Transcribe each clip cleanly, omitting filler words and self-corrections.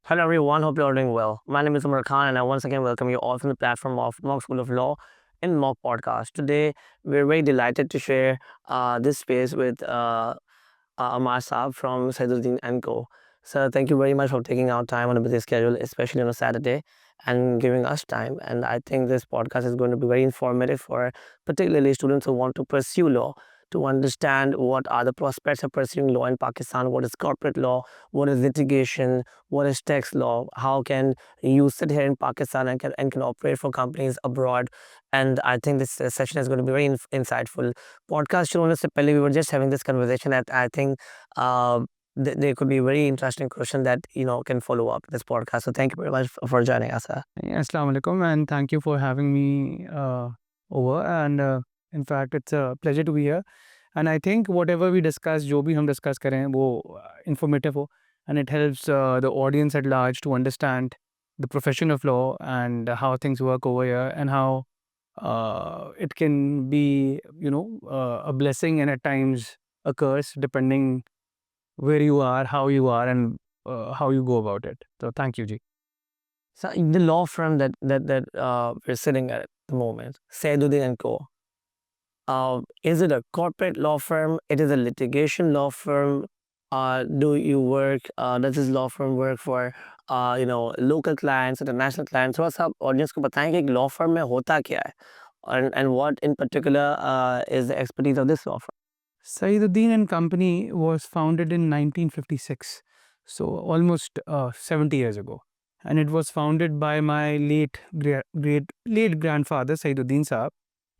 Hello everyone, hope you're all doing well. My name is Umar Khan and I once again welcome you all from the platform of Mock School of Law in Mock Podcast. Today, we're very delighted to share this space with Amar Saab from Saiduddin & Co. So thank you very much for taking out time on a busy schedule, especially on a Saturday, and giving us time. And I think this podcast is going to be very informative for particularly students who want to pursue law, to understand what are the prospects of pursuing law in Pakistan, what is corporate law, what is litigation, what is tax law, how can you sit here in Pakistan and can operate for companies abroad. And I think this session is going to be very insightful. Podcast शुरू होने से पहले we were just having this conversation that I think uh, there could be a very interesting question that can follow up this podcast. So thank you very much for joining us. Assalamu alaikum, and thank you for having me over. And in fact, it's a pleasure to be here. And I think whatever we discuss, जो भी हम discuss करें, वो informative हो, and it helps the audience at large to understand the profession of law and how things work over here, and how it can be, a blessing and at times a curse, depending where you are, how you are, and how you go about it. So thank you, Ji. So the law firm that we're sitting at the moment, Saiduddin & Co. Is it a corporate law firm? It is a litigation law firm. Do you work? Does this law firm work for local clients, international clients? थोड़ा सा audience को बताएं कि एक law firm में होता क्या है, and what in particular is the expertise of this law firm? Saiduddin and Company was founded in 1956, so almost 70 years ago. And it was founded by my late grandfather, Saiduddin Saab.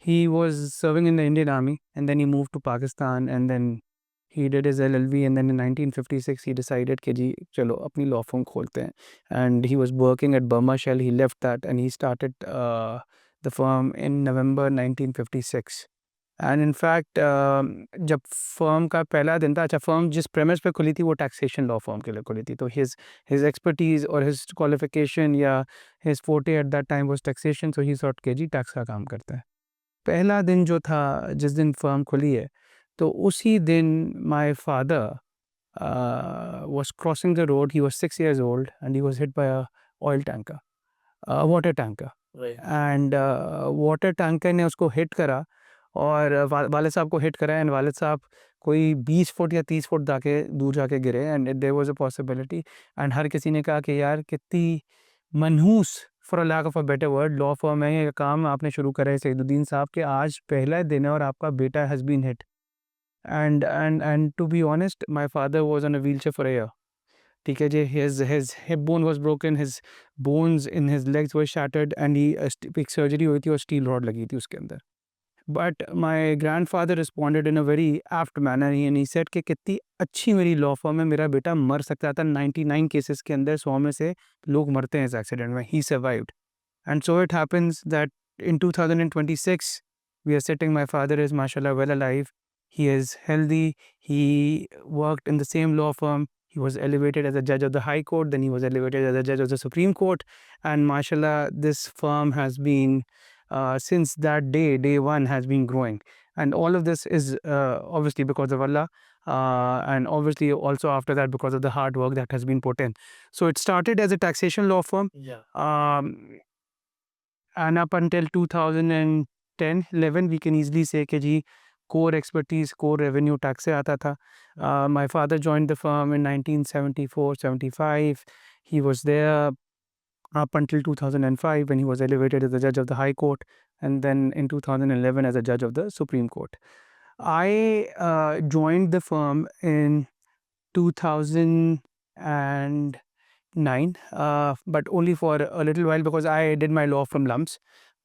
He was serving in the Indian Army, and then he moved to Pakistan, and then he did his LLB, and then in 1956 he decided कि जी चलो अपनी law firm खोलते हैं. And he was working at Burma Shell. He left that and he started the firm in November 1956. And in fact जब firm का पहला दिन था, अच्छा, फर्म जिस प्रेमिस पे खुली थी वो टैक्सेशन लॉ फर्म के लिए खुली थी, तो हिज एक्सपर्टीज़ और हिज क्वालिफिकेशन या his forte at that time was taxation, so he sought के जी टैक्स का काम करता है. पहला दिन जो था, जिस दिन फर्म खुली है, तो उसी दिन my father was crossing the road. He was 6 years old and he was hit by a oil tanker, water tanker. And water tanker ने उसको हिट करा और वालिद साहब को हिट करा, एंड वालिद साहब कोई 20 फुट या 30 फुट दूर जाके गिरे. And there was a possibility, and हर किसी ने कहा कि यार कितनी मनहूस, for a lack of a better word, law firm है, ये काम आपने शुरू करा है सईदुद्दीन साहब के, आज पहला दिन है और आपका बेटा has been hit. And to be honest, my father was on a wheelchair for a year. ठीक है जी, his hip bone was broken, his bones in his legs were shattered, and he एक सर्जरी हुई थी और steel rod लगी थी उसके अंदर. But my grand father responded in a very apt manner, and he said कि कितनी अच्छी मेरी लॉ फॉर्म है, मेरा बेटा मर सकता था. 99 केसेस के अंदर 100 में से लोग मरते हैं इस एक्सीडेंट में. ही survived. And so it happens that in 2026 we are sitting, my father is mashallah well alive, he is healthy, he worked in the same law firm, he was elevated as a judge of the High Court, then he was elevated as a judge of the Supreme Court, and mashallah this firm has been since that day one has been growing. And all of this is obviously because of Allah, and obviously also after that because of the hard work that has been put in. So it started as a taxation law firm. And up until 2010, 11, we can easily say कि जी core expertise, core revenue tax से आता था. My father joined the firm in 1974, 75. He was there up until 2005 when he was elevated as a judge of the High Court, and then in 2011 as a judge of the Supreme Court. I joined the firm in 2009, but only for a little while because I did my law from lumps.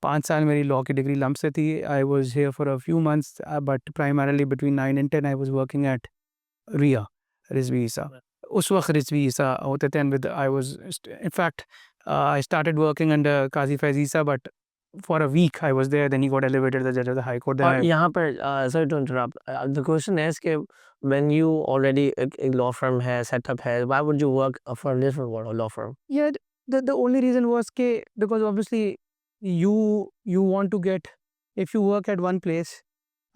5 साल मेरी law की degree lump से थी. I was here for a few months, but primarily between 9 and 10 I was working at RIA, Rizvi ईसा. उस वक्त रिजवी ईसा होते थे, and with I was in fact I started working under Qazi Faiz Isa, but for a week I was there, then he got elevated as the judge of the High Court. और यहाँ पर sorry to interrupt, the question is कि when you already a law firm है, setup है, why would you work for a different law firm? Yeah, the only reason was कि because obviously you want to get, if you work at one place,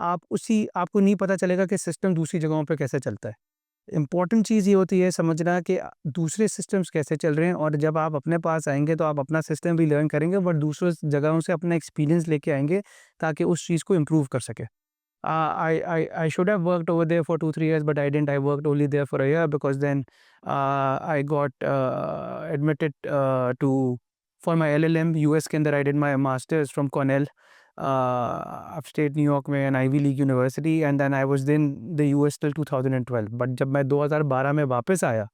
आपको नहीं पता चलेगा कि system दूसरी जगहों पे कैसे चलता है. इम्पोर्टेंट चीज़ ये होती है समझना कि दूसरे सिस्टम्स कैसे चल रहे हैं, और जब आप अपने पास आएँगे तो आप अपना सिस्टम भी लर्न करेंगे, बट दूसरों जगहों से अपना एक्सपीरियंस लेके आएँगे ताकि उस चीज़ को इम्प्रूव कर सकें। I should have worked over there for 2-3 years, but I didn't. I worked only there for a year because then I got admitted to for my LLM US के अंदर I did my masters from Cornell, upstate New York में, an Ivy League university, and then I was in the US till 2012. But जब मैं 2012 में वापस आया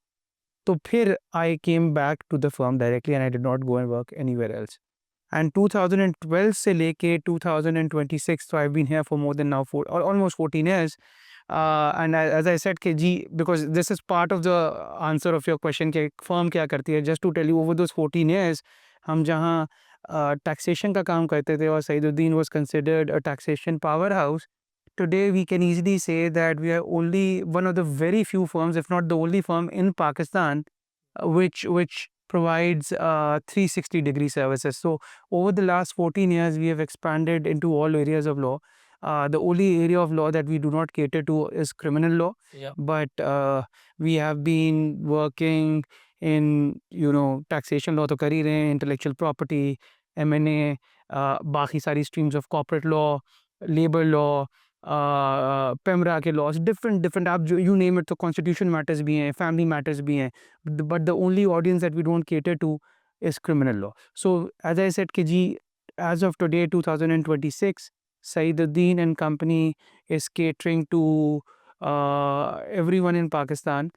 तो फिर I came back to the firm directly and I did not go and work anywhere else. And 2012 से लेके 2026, so I've been here for more than now or almost 14 years. And as I said कि जी, because this is part of the answer of your question कि firm क्या करती है, just to tell you, over those 14 years हम जहाँ taxation का काम करते थे और Saiduddin was considered a taxation powerhouse, today we can easily say that we are only one of the very few firms, if not the only firm in Pakistan, which provides 360-degree services. So over the last 14 years, we have expanded into all areas of law. The only area of law that we do not cater to is criminal law. Yeah. But we have been working in, taxation law, तो कर ही रहे हैं, intellectual property, M&A, बाकी सारी streams of corporate law, labor law, PEMRA के laws, different आप जो you name it, तो कॉन्स्टिट्यूशन मैटर्स भी हैं, फैमिली मैटर्स भी हैं, but the only audience that we don't cater to is criminal law. So as I said कि जी, as of today 2026, Saiduddin and company is catering to everyone in Pakistan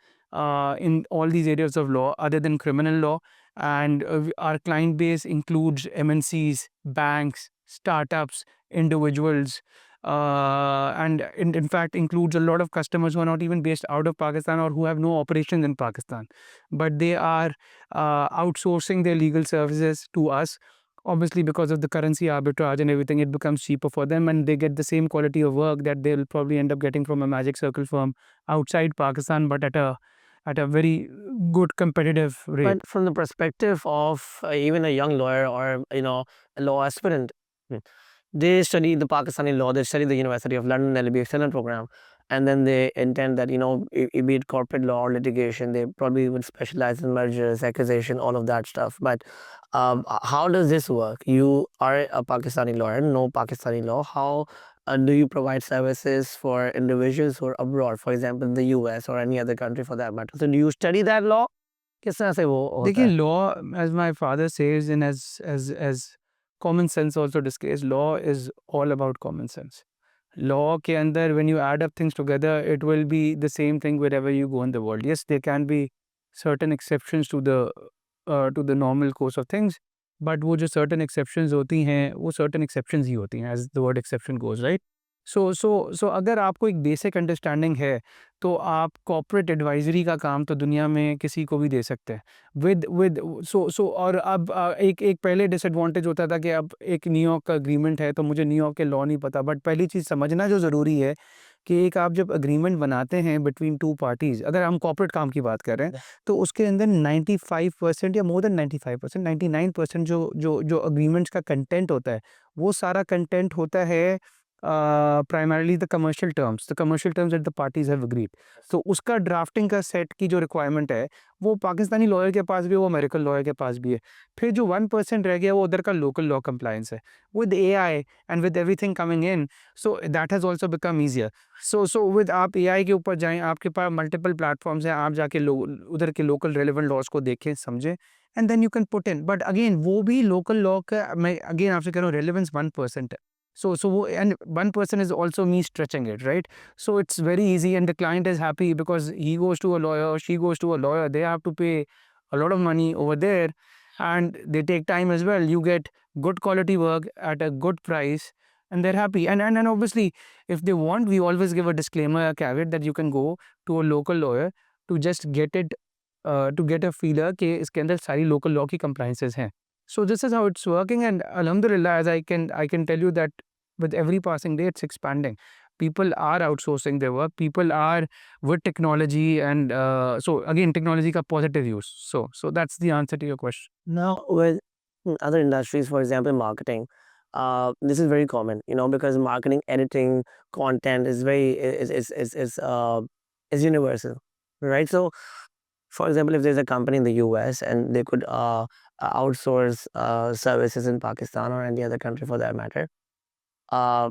in all these areas of law other than criminal law. And our client base includes MNCs, banks, startups, individuals, and in fact includes a lot of customers who are not even based out of Pakistan or who have no operations in Pakistan, but they are outsourcing their legal services to us. Obviously, because of the currency arbitrage and everything, it becomes cheaper for them, and they get the same quality of work that they'll probably end up getting from a Magic Circle firm outside Pakistan, but at a very good competitive rate. But from the perspective of even a young lawyer or a law aspirant, they study the Pakistani law, they study the University of London LLB external program, and then they intend that be it corporate law or litigation, they probably would specialize in mergers, acquisition, all of that stuff. But how does this work? You are a Pakistani lawyer, no Pakistani law. How do you provide services for individuals who are abroad, for example, in the US or any other country for that matter? So do you study that law? किस तरह से वो होता देखिए, है? law, as my father says, and as common sense also displays, law is all about common sense. Law के अंदर, when you add up things together, it will be the same thing wherever you go in the world. Yes, there can be certain exceptions to the normal course of things, but वो जो certain exceptions होती हैं, वो certain exceptions ही होती हैं, as the word exception goes, right? So अगर आपको एक बेसिक अंडरस्टैंडिंग है, तो आप कॉर्पोरेट एडवाइजरी का काम तो दुनिया में किसी को भी दे सकते हैं विद सो और अब एक पहले डिसएडवांटेज होता था कि अब एक न्यूयॉर्क का एग्रीमेंट है तो मुझे न्यूयॉर्क के लॉ नहीं पता. बट पहली चीज़ समझना जो ज़रूरी है कि एक आप जब एग्रीमेंट बनाते हैं बिटवीन टू पार्टीज़, अगर हम कॉर्पोरेट काम की बात कर रहे हैं, तो उसके अंदर 95% या मोर देन 95%, 99% जो एग्रीमेंट्स का कंटेंट होता है, वो सारा कंटेंट होता है primarily the commercial terms that the parties have agreed. So उसका ड्राफ्टिंग का सेट की जो रिक्वायरमेंट है, वो पाकिस्तानी लॉयर के पास भी है, वो अमेरिकन लॉयर के पास भी है. फिर जो 1% रह गया, वो उधर का लोकल लॉ कंप्लायंस है. With AI and with everything coming in, so that has also become easier. So with आप AI के ऊपर जाएं, आपके पास मल्टीपल प्लेटफॉर्म्स हैं, आप जाके उधर के लोकल रेलिवेंट लॉज को देखें, समझें, and then you can put in. But again वो भी लोकल लॉ का, मैं अगेन आपसे कह रहा हूँ, रेलिवेंस 1% है. So and 1% is also me stretching it, right? So it's very easy, and the client is happy because he goes to a lawyer or she goes to a lawyer. They have to pay a lot of money over there, and they take time as well. You get good quality work at a good price, and they're happy. And obviously, if they want, we always give a disclaimer, a caveat, that you can go to a local lawyer to just get it, to get a feeler कि इसके अंदर सारी local law की compliances हैं. So this is how it's working, and alhamdulillah, as I can tell you that with every passing day, it's expanding. People are outsourcing their work. People are with technology, and so again, technology ka positive use. So that's the answer to your question. Now, with other industries, for example, marketing, this is very common, because marketing, editing, content is very is universal. right? So, for example, if there's a company in the US and they could outsource services in Pakistan or any other country for that matter, uh,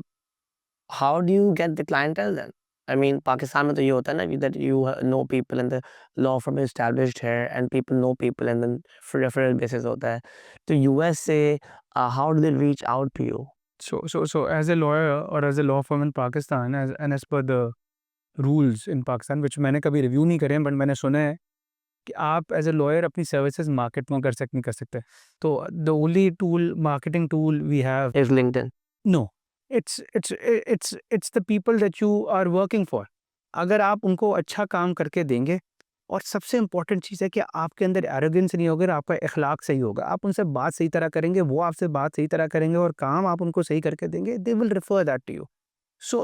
how do you get the clientele then? I mean, Pakistan में तो ये होता है ना that you know people and the law firm is established here and people know people and then for referral basis होता है. तो US से how do they reach out to you? So as a lawyer or as a law firm in Pakistan, as per the rules in Pakistan, which मैंने कभी review नहीं करे हैं, but मैंने सुना है कि आप एज अ लॉयर अपनी सर्विसेज मार्केट में नहीं कर सकते. तो the only tool, marketing tool we have, Is LinkedIn. No, it's the people that you are working for. अगर आप उनको अच्छा काम करके देंगे, और सबसे इंपॉर्टेंट चीज़ है कि आपके अंदर एरोगेंस नहीं होगा, आपका अखलाक सही होगा, आप उनसे बात सही तरह करेंगे, वो आपसे बात सही तरह करेंगे और काम आप उनको सही करके देंगे, they will refer that to you. So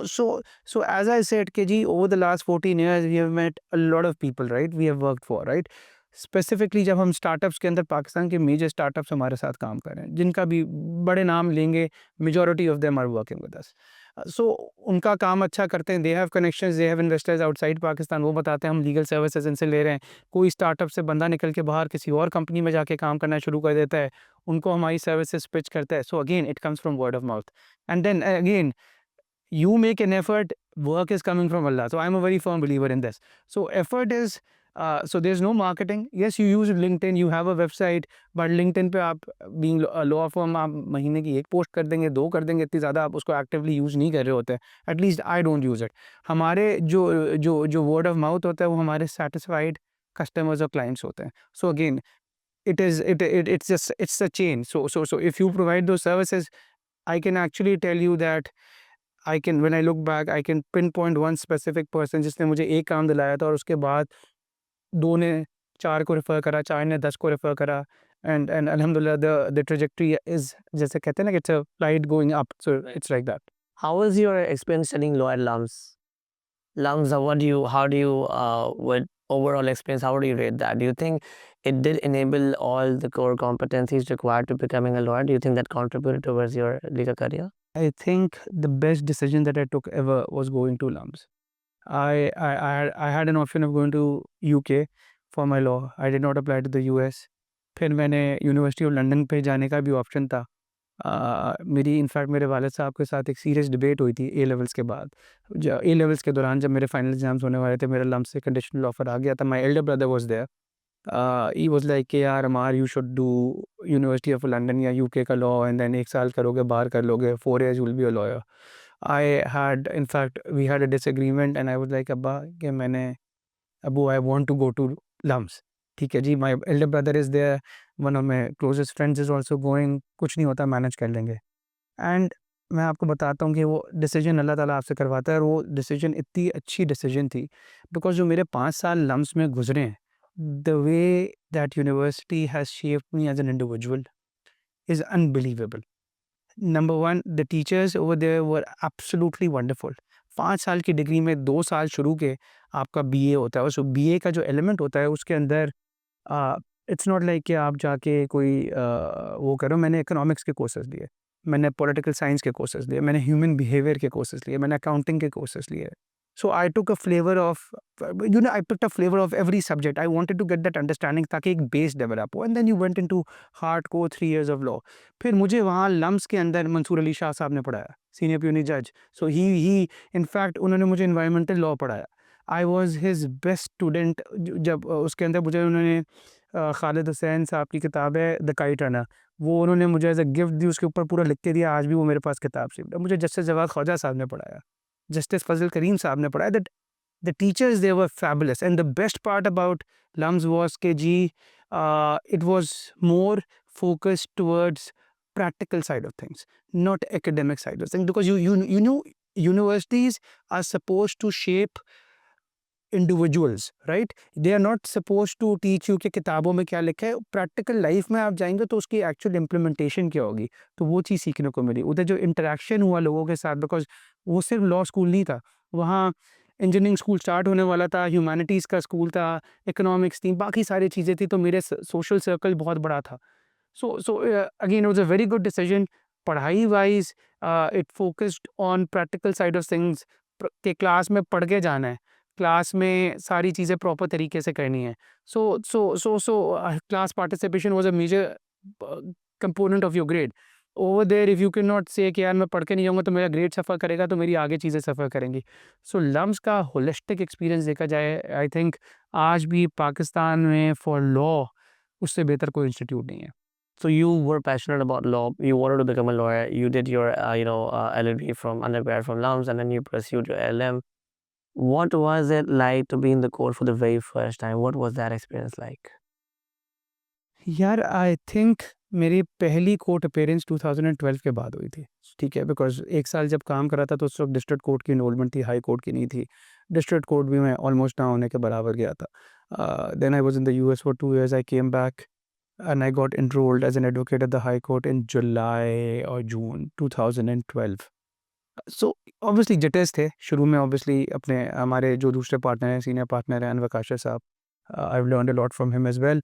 as I said, KG, over the last 14 years, we have met a lot of people, right? We have worked for, right? Specifically जब हम स्टार्टअप्स के अंदर, पाकिस्तान के मेजर स्टार्टअप्स हमारे साथ काम कर रहे हैं, जिनका भी बड़े नाम लेंगे, majority of them are working with us. So उनका काम अच्छा करते हैं, they have connections, they have investors outside Pakistan, वो बताते हैं हम लीगल सर्विसेज इनसे ले रहे हैं. कोई स्टार्टअप से बंदा निकल के बाहर किसी और कंपनी में जाके काम करना शुरू कर देता है, उनको हमारी सर्विसेज पिच करता है. So again it comes from word of mouth, and then again you make an effort, work is coming from Allah. So I'm a very firm believer in this. So effort is, so there's no marketing. Yes, you use LinkedIn, you have a website, but LinkedIn पे आप being a law firm, आप महीने की एक post कर देंगे, दो कर देंगे, इतनी ज़्यादा आप उसको एक्टिवली यूज़ नहीं कर रहे होते. At least I don't use it. हमारे जो जो जो वर्ड ऑफ माउथ होता है, वो हमारे सेटिस्फाइड कस्टमर्स और क्लाइंट्स होते हैं. So again it's a chain. So if you provide those services, I can actually tell you that when I look back, I can pinpoint one specific person जिसने मुझे एक काम दिलाया था, और उसके बाद 2 ने 4 को रेफ़र करा, 4 ने 10 को रेफ़र करा, एंड अल्हम्दुलिल्लाह द ट्रैजेक्टरी इज़, जैसे कहते हैं ना कि it's a flight going up, so it's like that. How was your experience studying law at LUMS? LUMS, how do you, with overall experience, how do you rate that? Do you think it did enable all the core competencies required to becoming a lawyer? Do you think that contributed towards your legal career? I think the best decision that I took ever was going to LUMS. I had an option of going to UK for my law. I did not apply to the US. फिर मैंने university of London पे जाने का भी option था. मेरी in fact मेरे वालिद साहब के साथ एक सीरियस डिबेट हुई थी ए लेवल्स के बाद. ए लेवल्स के दौरान जब मेरे फाइनल एग्जाम्स होने वाले थे, मेरा लम्स से कंडीशनल ऑफर आ गया था. My elder brother was there. He was like कि यार Ammar, you should do university of London या यूके का लॉ, एंड देन 1 साल करोगे, बाहर कर लोगे, 4 years you will be a lawyer. I had, in fact we had a disagreement, and I was like अब्बा कि अबू I want to go to LUMS. ठीक है जी, my elder brother is there, one of my closest friends is also going, कुछ नहीं होता, manage कर लेंगे. एंड मैं आपको बताता हूँ कि वो डिसीजन अल्लाह ताला आपसे करवाता है, और वो डिसीजन इतनी अच्छी डिसीजन थी, बिकॉज़ जो मेरे 5 साल लम्स में गुज़रे हैं, the way that university has shaped me as an individual is unbelievable. Number 1, the teachers over there were absolutely wonderful. 5 साल की डिग्री में 2 साल शुरू के आपका बीए होता है, और सो बीए का जो एलिमेंट होता है उसके अंदर इट्स नॉट लाइक कि आप जाके कोई वो करो. मैंने इकोनॉमिक्स के कोर्सेज़ लिए, मैंने पॉलिटिकल साइंस के कोर्सेज़ लिए, मैंने ह्यूमन बिहेवियर के कोर्सेज़ लिए, मैंने अकाउंटिंग के कोर्सेज़ लिए. So I took a flavour of, I picked a flavour of every subject. I wanted to get that understanding, ताकि एक बेस डेवलप हो, and then you went into hardcore 3 years of law. फिर मुझे वहाँ lumps के अंदर मंसूर अली शाह साहब ने पढ़ाया, सीनियर प्यूनी जज. सो ही इनफैक्ट उन्होंने मुझे एनवायरमेंटल लॉ पढ़ाया. I was his best student. जब उसके अंदर मुझे उन्होंने खालिद हुसैन साहब की किताब है द काइट रनर, वो उन्होंने मुझे एज अ गिफ्ट दी, उसके ऊपर पूरा लिख के दिया, आज भी वो मेरे पास किताब सेव्ड है. मुझे जस्टिस जवाद ख्वाजा साहब ने पढ़ाया, जस्टिस फजल करीम साहब ने पढ़ाया. That the teachers, they were fabulous, and the best part about LUMS was KG, it was more focused towards practical side of things, not academic side of things, because you know universities are supposed to shape individuals, right? They are not supposed to teach you कि किताबों में क्या लिखा है. Practical life में आप जाएंगे तो उसकी एक्चुअल इम्प्लीमेंटेशन क्या होगी, तो वो चीज़ सीखने को मिली. उधर जो इंटरेक्शन हुआ लोगों के साथ, बिकॉज वो सिर्फ लॉ स्कूल नहीं था, वहाँ इंजीनियरिंग स्कूल स्टार्ट होने वाला था, ह्यूमैनिटीज़ का स्कूल था, इकोनॉमिक्स थी, बाकी सारी चीज़ें थी, तो मेरे सोशल सर्कल बहुत बड़ा था. So again it was a very good decision. पढ़ाई wise it focused on practical side of things, के क्लास में पढ़ के जाना है, क्लास में सारी चीज़ें प्रॉपर तरीके से करनी है। So class participation was a major component of your grade. Over there if you can not say कि यार मैं पढ़ के नहीं जाऊँगा तो मेरा ग्रेड सफ़र करेगा, तो मेरी आगे चीज़ें सफ़र करेंगी। सो लम्स का होलिस्टिक एक्सपीरियंस देखा जाए, आई थिंक आज भी पाकिस्तान में फॉर लॉ उससे बेहतर कोई इंस्टीट्यूट नहीं है। So you were passionate about law. You wanted to become a lawyer. You did your, LLB from undergrad from LUMS, and then you pursued your LM. What was it like to be in the court for the very first time? What was that experience like? यार I think मेरी पहली court appearance 2012 के बाद हुई थी, ठीक है? Because 1 साल जब काम कर रहा था तो उस वक़्त डिस्ट्रिक्ट कोर्ट की एनरोलमेंट थी, हाई कोर्ट की नहीं थी। डिस्ट्रिक्ट कोर्ट भी मैं ऑलमोस्ट ना होने के बराबर गया था। Then I was in the US for 2 years, I came back and I got enrolled as an advocate at the high court in July और जून 2012। सो ऑब्वियसली जिटेज़ थे शुरू में, ऑब्वियसली अपने हमारे जो दूसरे पार्टनर हैं, सीनियर पार्टनर हैं अनवर काशिफ़ साहब, I have learned a lot from him as well.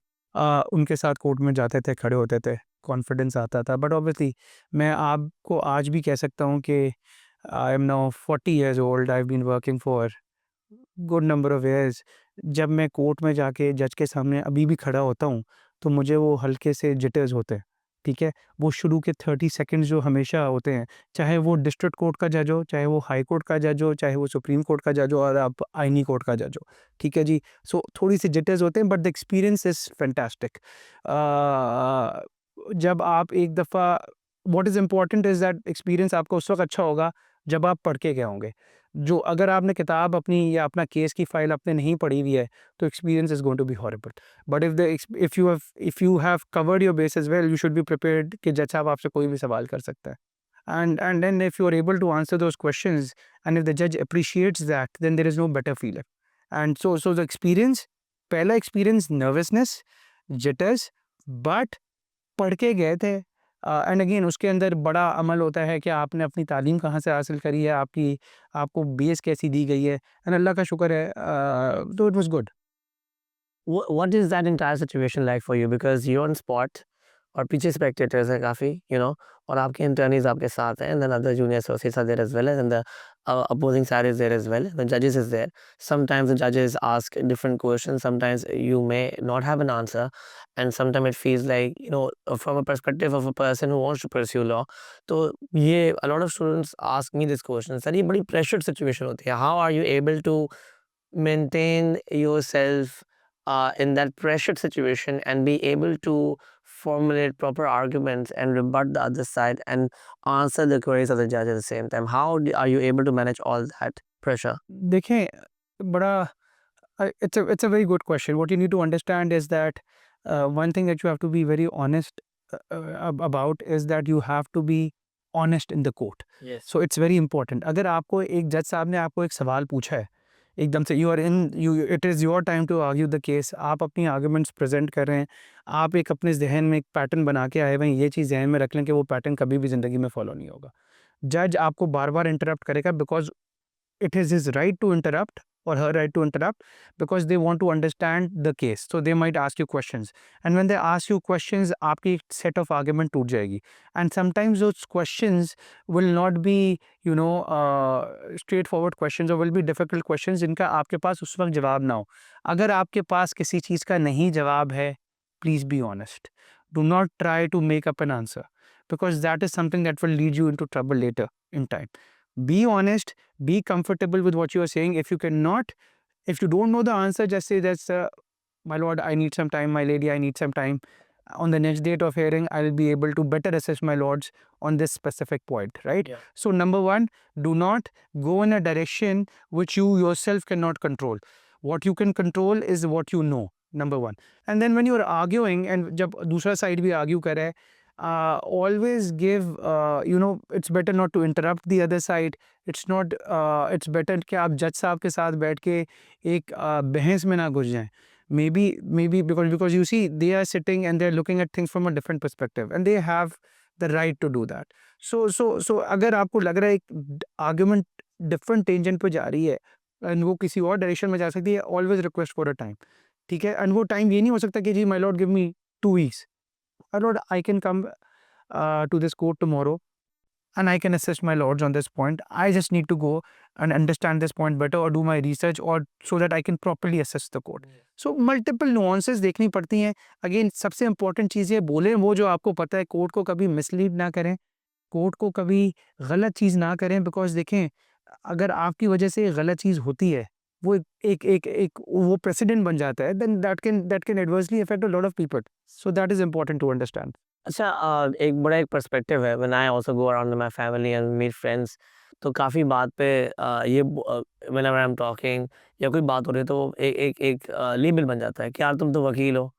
उनके साथ कोर्ट में जाते थे, खड़े होते थे, कॉन्फिडेंस आता था। बट ऑब्वियसली मैं आपको आज भी कह सकता हूँ कि I am now 40 years old, I have been working for good number of years. जब मैं कोर्ट में जाके जज के सामने अभी भी खड़ा होता हूँ, तो मुझे वो हल्के से जिटर्स होते हैं, ठीक है? वो शुरू के 30 सेकंड्स जो हमेशा होते हैं, चाहे वो डिस्ट्रिक्ट कोर्ट का जज हो, चाहे वो हाई कोर्ट का जज हो, चाहे वो सुप्रीम कोर्ट का जज हो और आप आईनी कोर्ट का जज हो, ठीक है जी? सो थोड़ी सी जिटर्स होते हैं, but the experience is fantastic. जब आप एक दफ़ा, what is important is that experience आपका उस वक़्त अच्छा होगा जब आप पढ़ के गए होंगे। जो अगर आपने किताब अपनी या अपना केस की फाइल आपने नहीं पढ़ी हुई है, तो experience is going to be horrible. But if you have covered your basis well, you should be prepared कि जज साहब आपसे कोई भी सवाल कर सकता है। And then if you are able to answer those questions and if the judge appreciates that, then there is no better feeling. And so the experience, पहला experience nervousness, jitters, but पढ़ के गए थे। एंड अगेन उसके अंदर बड़ा अमल होता है कि आपने अपनी तालीम कहाँ से हासिल करी है, आपको बेस कैसी दी गई है, एंड अल्लाह का शुक्र है, तो it was good. What is that entire situation like for you? Because you're on spot और पीछे spectators हैं काफ़ी, और आपके internees आपके साथ हैं, and then other junior associates are there as well, and the opposing side is there as well. The judges is there. Sometimes the judges ask different questions. Sometimes you may not have an answer, and sometimes it feels like, from a perspective of a person who wants to pursue law. तो ये a lot of students ask me this question. Sir ये बड़ी pressured situation होती है. How are you able to maintain yourself in that pressured situation and be able to formulate proper arguments and rebut the other side and answer the queries of the judge at the same time? How are you able to manage all that pressure? देखें, बड़ा it's a very good question. What you need to understand is that one thing that you have to be very honest about is that you have to be honest in the court. Yes. So it's very important. अगर आपको एक जज साहब ने आपको एक सवाल पूछा है, एकदम से you it is your time to argue the case, आप अपनी आर्गुमेंट्स प्रेजेंट कर रहे हैं, आप एक अपने जहन में एक पैटर्न बना के आए हुए हैं, ये चीज़ जहन में रख लें कि वो पैटर्न कभी भी ज़िंदगी में फॉलो नहीं होगा। जज आपको बार बार इंटरप्ट करेगा, because it is his right to interrupt or her right to interrupt, because they want to understand the case. So they might ask you questions. And when they ask you questions, आपकी set of argument टूट जाएगी. And sometimes those questions will not be, straightforward questions, or will be difficult questions जिनका आपके पास उस वक्त जवाब ना हो. अगर आपके पास किसी चीज़ का नहीं जवाब है, please be honest. Do not try to make up an answer, because that is something that will lead you into trouble later in time. Be honest, be comfortable with what you are saying. If you don't know the answer, just say that's, my lord, I need some time, my lady, I need some time. On the next date of hearing, I'll be able to better assess my lords on this specific point, right? Yeah. So number one, do not go in a direction which you yourself cannot control. What you can control is what you know, number one. And then when you're arguing, and जब दूसरा side भी argue कर रहा है, always give, it's better not to interrupt the other side. It's it's better कि आप जज साहब के साथ बैठ के एक बहस में ना घुस जाएं. Maybe because you see, they are sitting and they're looking at things from a different perspective, and they have the right to do that. So अगर आपको लग रहा है एक argument different tangent पे जा रही है and वो किसी और डायरेक्शन में जा सकती है, always request for a time, ठीक है? And वो टाइम ये नहीं हो सकता कि जी my lord give me 2 weeks. My lord, I can come to this court tomorrow. and I can assist my lords on this point. I just need to go and understand this point better or do my research or so that I can properly assess the court. So multiple nuances देखनी पड़ती हैं. Again, सबसे important चीज़ ये बोले वो जो आपको पता है. कोर्ट को कभी mislead ना करें, कोर्ट को कभी गलत चीज़ ना करें, बिकॉज देखें अगर आपकी वजह से गलत चीज़ होती है वो एक वो प्रेसिडेंट बन जाता है, then that can adversely affect a lot of people. So that is important to understand. अच्छा, एक बड़ा एक पर्सपेक्टिव है when I also go around my family and meet friends, तो काफ़ी बात पे व्हेनेवर आई एम टॉकिंग या कोई बात हो रही है तो एक एक एक लेबल बन जाता है कि यार तुम तो वकील हो,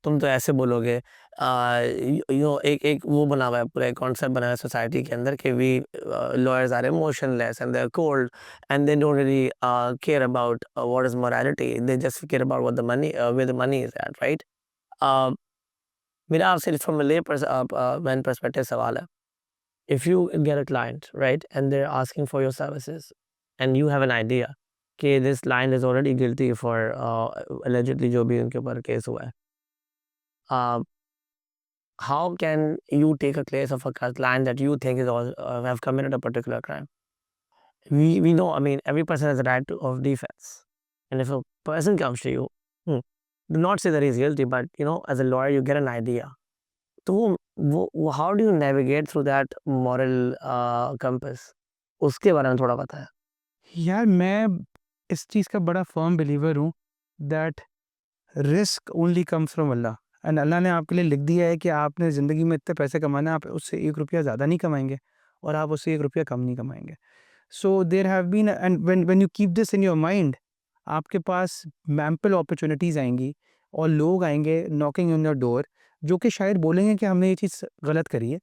तुम तो ऐसे बोलोगे। एक एक वो बना हुआ है, पूरा एक कॉन्सेप्ट बना हुआ है सोसाइटी के अंदर कि we lawyers are emotionless and they are cold and they don't really care about what is morality, they just care about what the money where the money is at, right? मेरा आपसे from a man perspective सवाल है, if you get a client right and they are asking for your services and you have an idea कि this client is already guilty for allegedly जो भी उनके ऊपर case हुआ है, how can you take a case of a client that you think is have committed a particular crime? We know, I mean, every person has a right of defense, and if a person comes to you, do not say that he's guilty, but as a lawyer, you get an idea. तो how do you navigate through that moral compass? उसके बारे में थोड़ा बताएं. यार मैं इस चीज़ का बड़ा फर्म बिलीवर हूँ that risk only comes from Allah. And Allah ने आपके लिए लिख दिया है कि आपने ज़िंदगी में इतने पैसे कमाना है, आप उससे 1 रुपया ज़्यादा नहीं कमाएंगे और आप उससे 1 रुपया कम नहीं कमाएंगे. So there have been and when you keep this in your mind, आपके पास एम्पल अपॉर्चुनिटीज़ आएंगी और लोग आएंगे नॉकिंग ऑन योर डोर जो कि शायद बोलेंगे कि हमने ये चीज़ गलत करी है.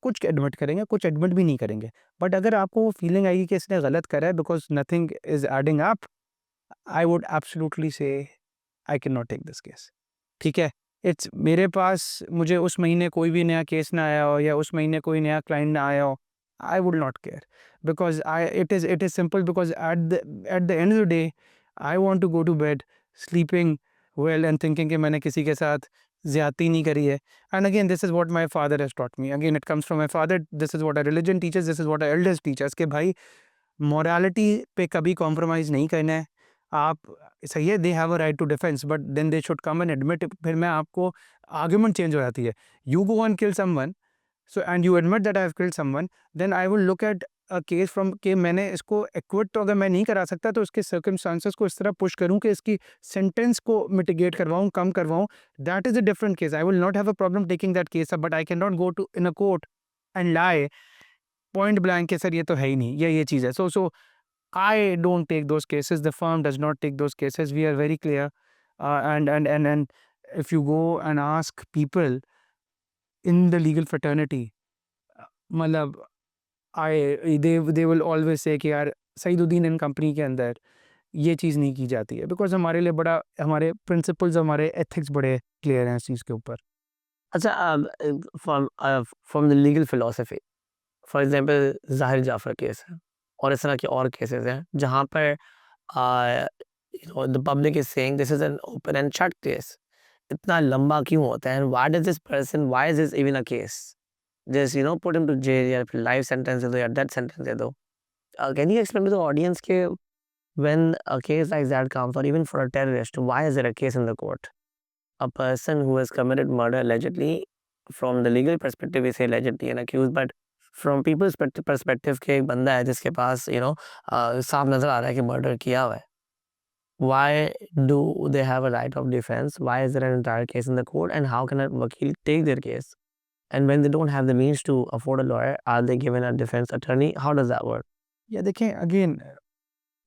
कुछ एडमिट करेंगे, कुछ एडमिट भी नहीं करेंगे. बट अगर आपको वो फीलिंग आएगी कि इसने गलत करा है because nothing is adding up, I would absolutely say I can not take this case. ठीक है, इट्स मेरे पास मुझे उस महीने कोई भी नया केस ना आया हो या उस महीने कोई नया क्लाइंट ना आया हो, I would not care because I it is simple because at the end of the day I want to go to bed sleeping well and thinking कि मैंने किसी के साथ ज़्यादती नहीं करी है. And again, this is what my father has taught me. Again, it comes from my father. This is what our religion teaches. This is what our elders teach us. कि भाई morality पे कभी compromise नहीं करना है. आप सही है, they have a right to defense, but then they should come and admit. फिर मैं आपको argument change हो जाती है. You go and kill someone, so and you admit that I have killed someone, then I will look at a case from कि मैंने इसको acquit तो अगर मैं नहीं करा सकता तो उसके circumstances को इस तरह push करूँ कि इसकी sentence को mitigate करवाऊँ, कम करवाऊँ. That is a different case. I will not have a problem taking that case up, but I cannot go to in a court and lie point blank कि सर ये तो है ही नहीं, ये चीज़ है. So I don't take those cases. The firm does not take those cases. We are very clear. And if you go and ask people in the legal fraternity, मतलब they will always say कि यार Saeeduddin and company के अंदर ये चीज़ नहीं की जाती है बिकॉज हमारे लिए बड़ा हमारे प्रिंसिपल्स हमारे एथिक्स बड़े क्लियर हैं इस चीज़ के ऊपर. अच्छा, from the legal philosophy, for example ज़ाहिर जाफ़र केस है और इस तरह के और केसेस हैं जहाँ पर the public is saying this is an open and shut case. इतना लंबा क्यों होता है, and why does this person, why is this even a case, just put him to jail या फिर लाइफ सेंटेंस दे दो या डेथ सेंटेंस दे दो. Can you explain to the audience के when a case like that comes, or even for a terrorist, why is there a case in the court? A person who has committed murder allegedly, from the legal perspective we say allegedly and accused, but from people's perspective के एक बंदा है जिसके पास साफ नजर आ रहा है कि मर्डर किया हुआ है. Why do they have a right of defense? Why is there an entire case in the court? And how can a वकील take their case? And when they don't have the means to afford a lawyer, are they given a defense attorney? How does that work? या देखें again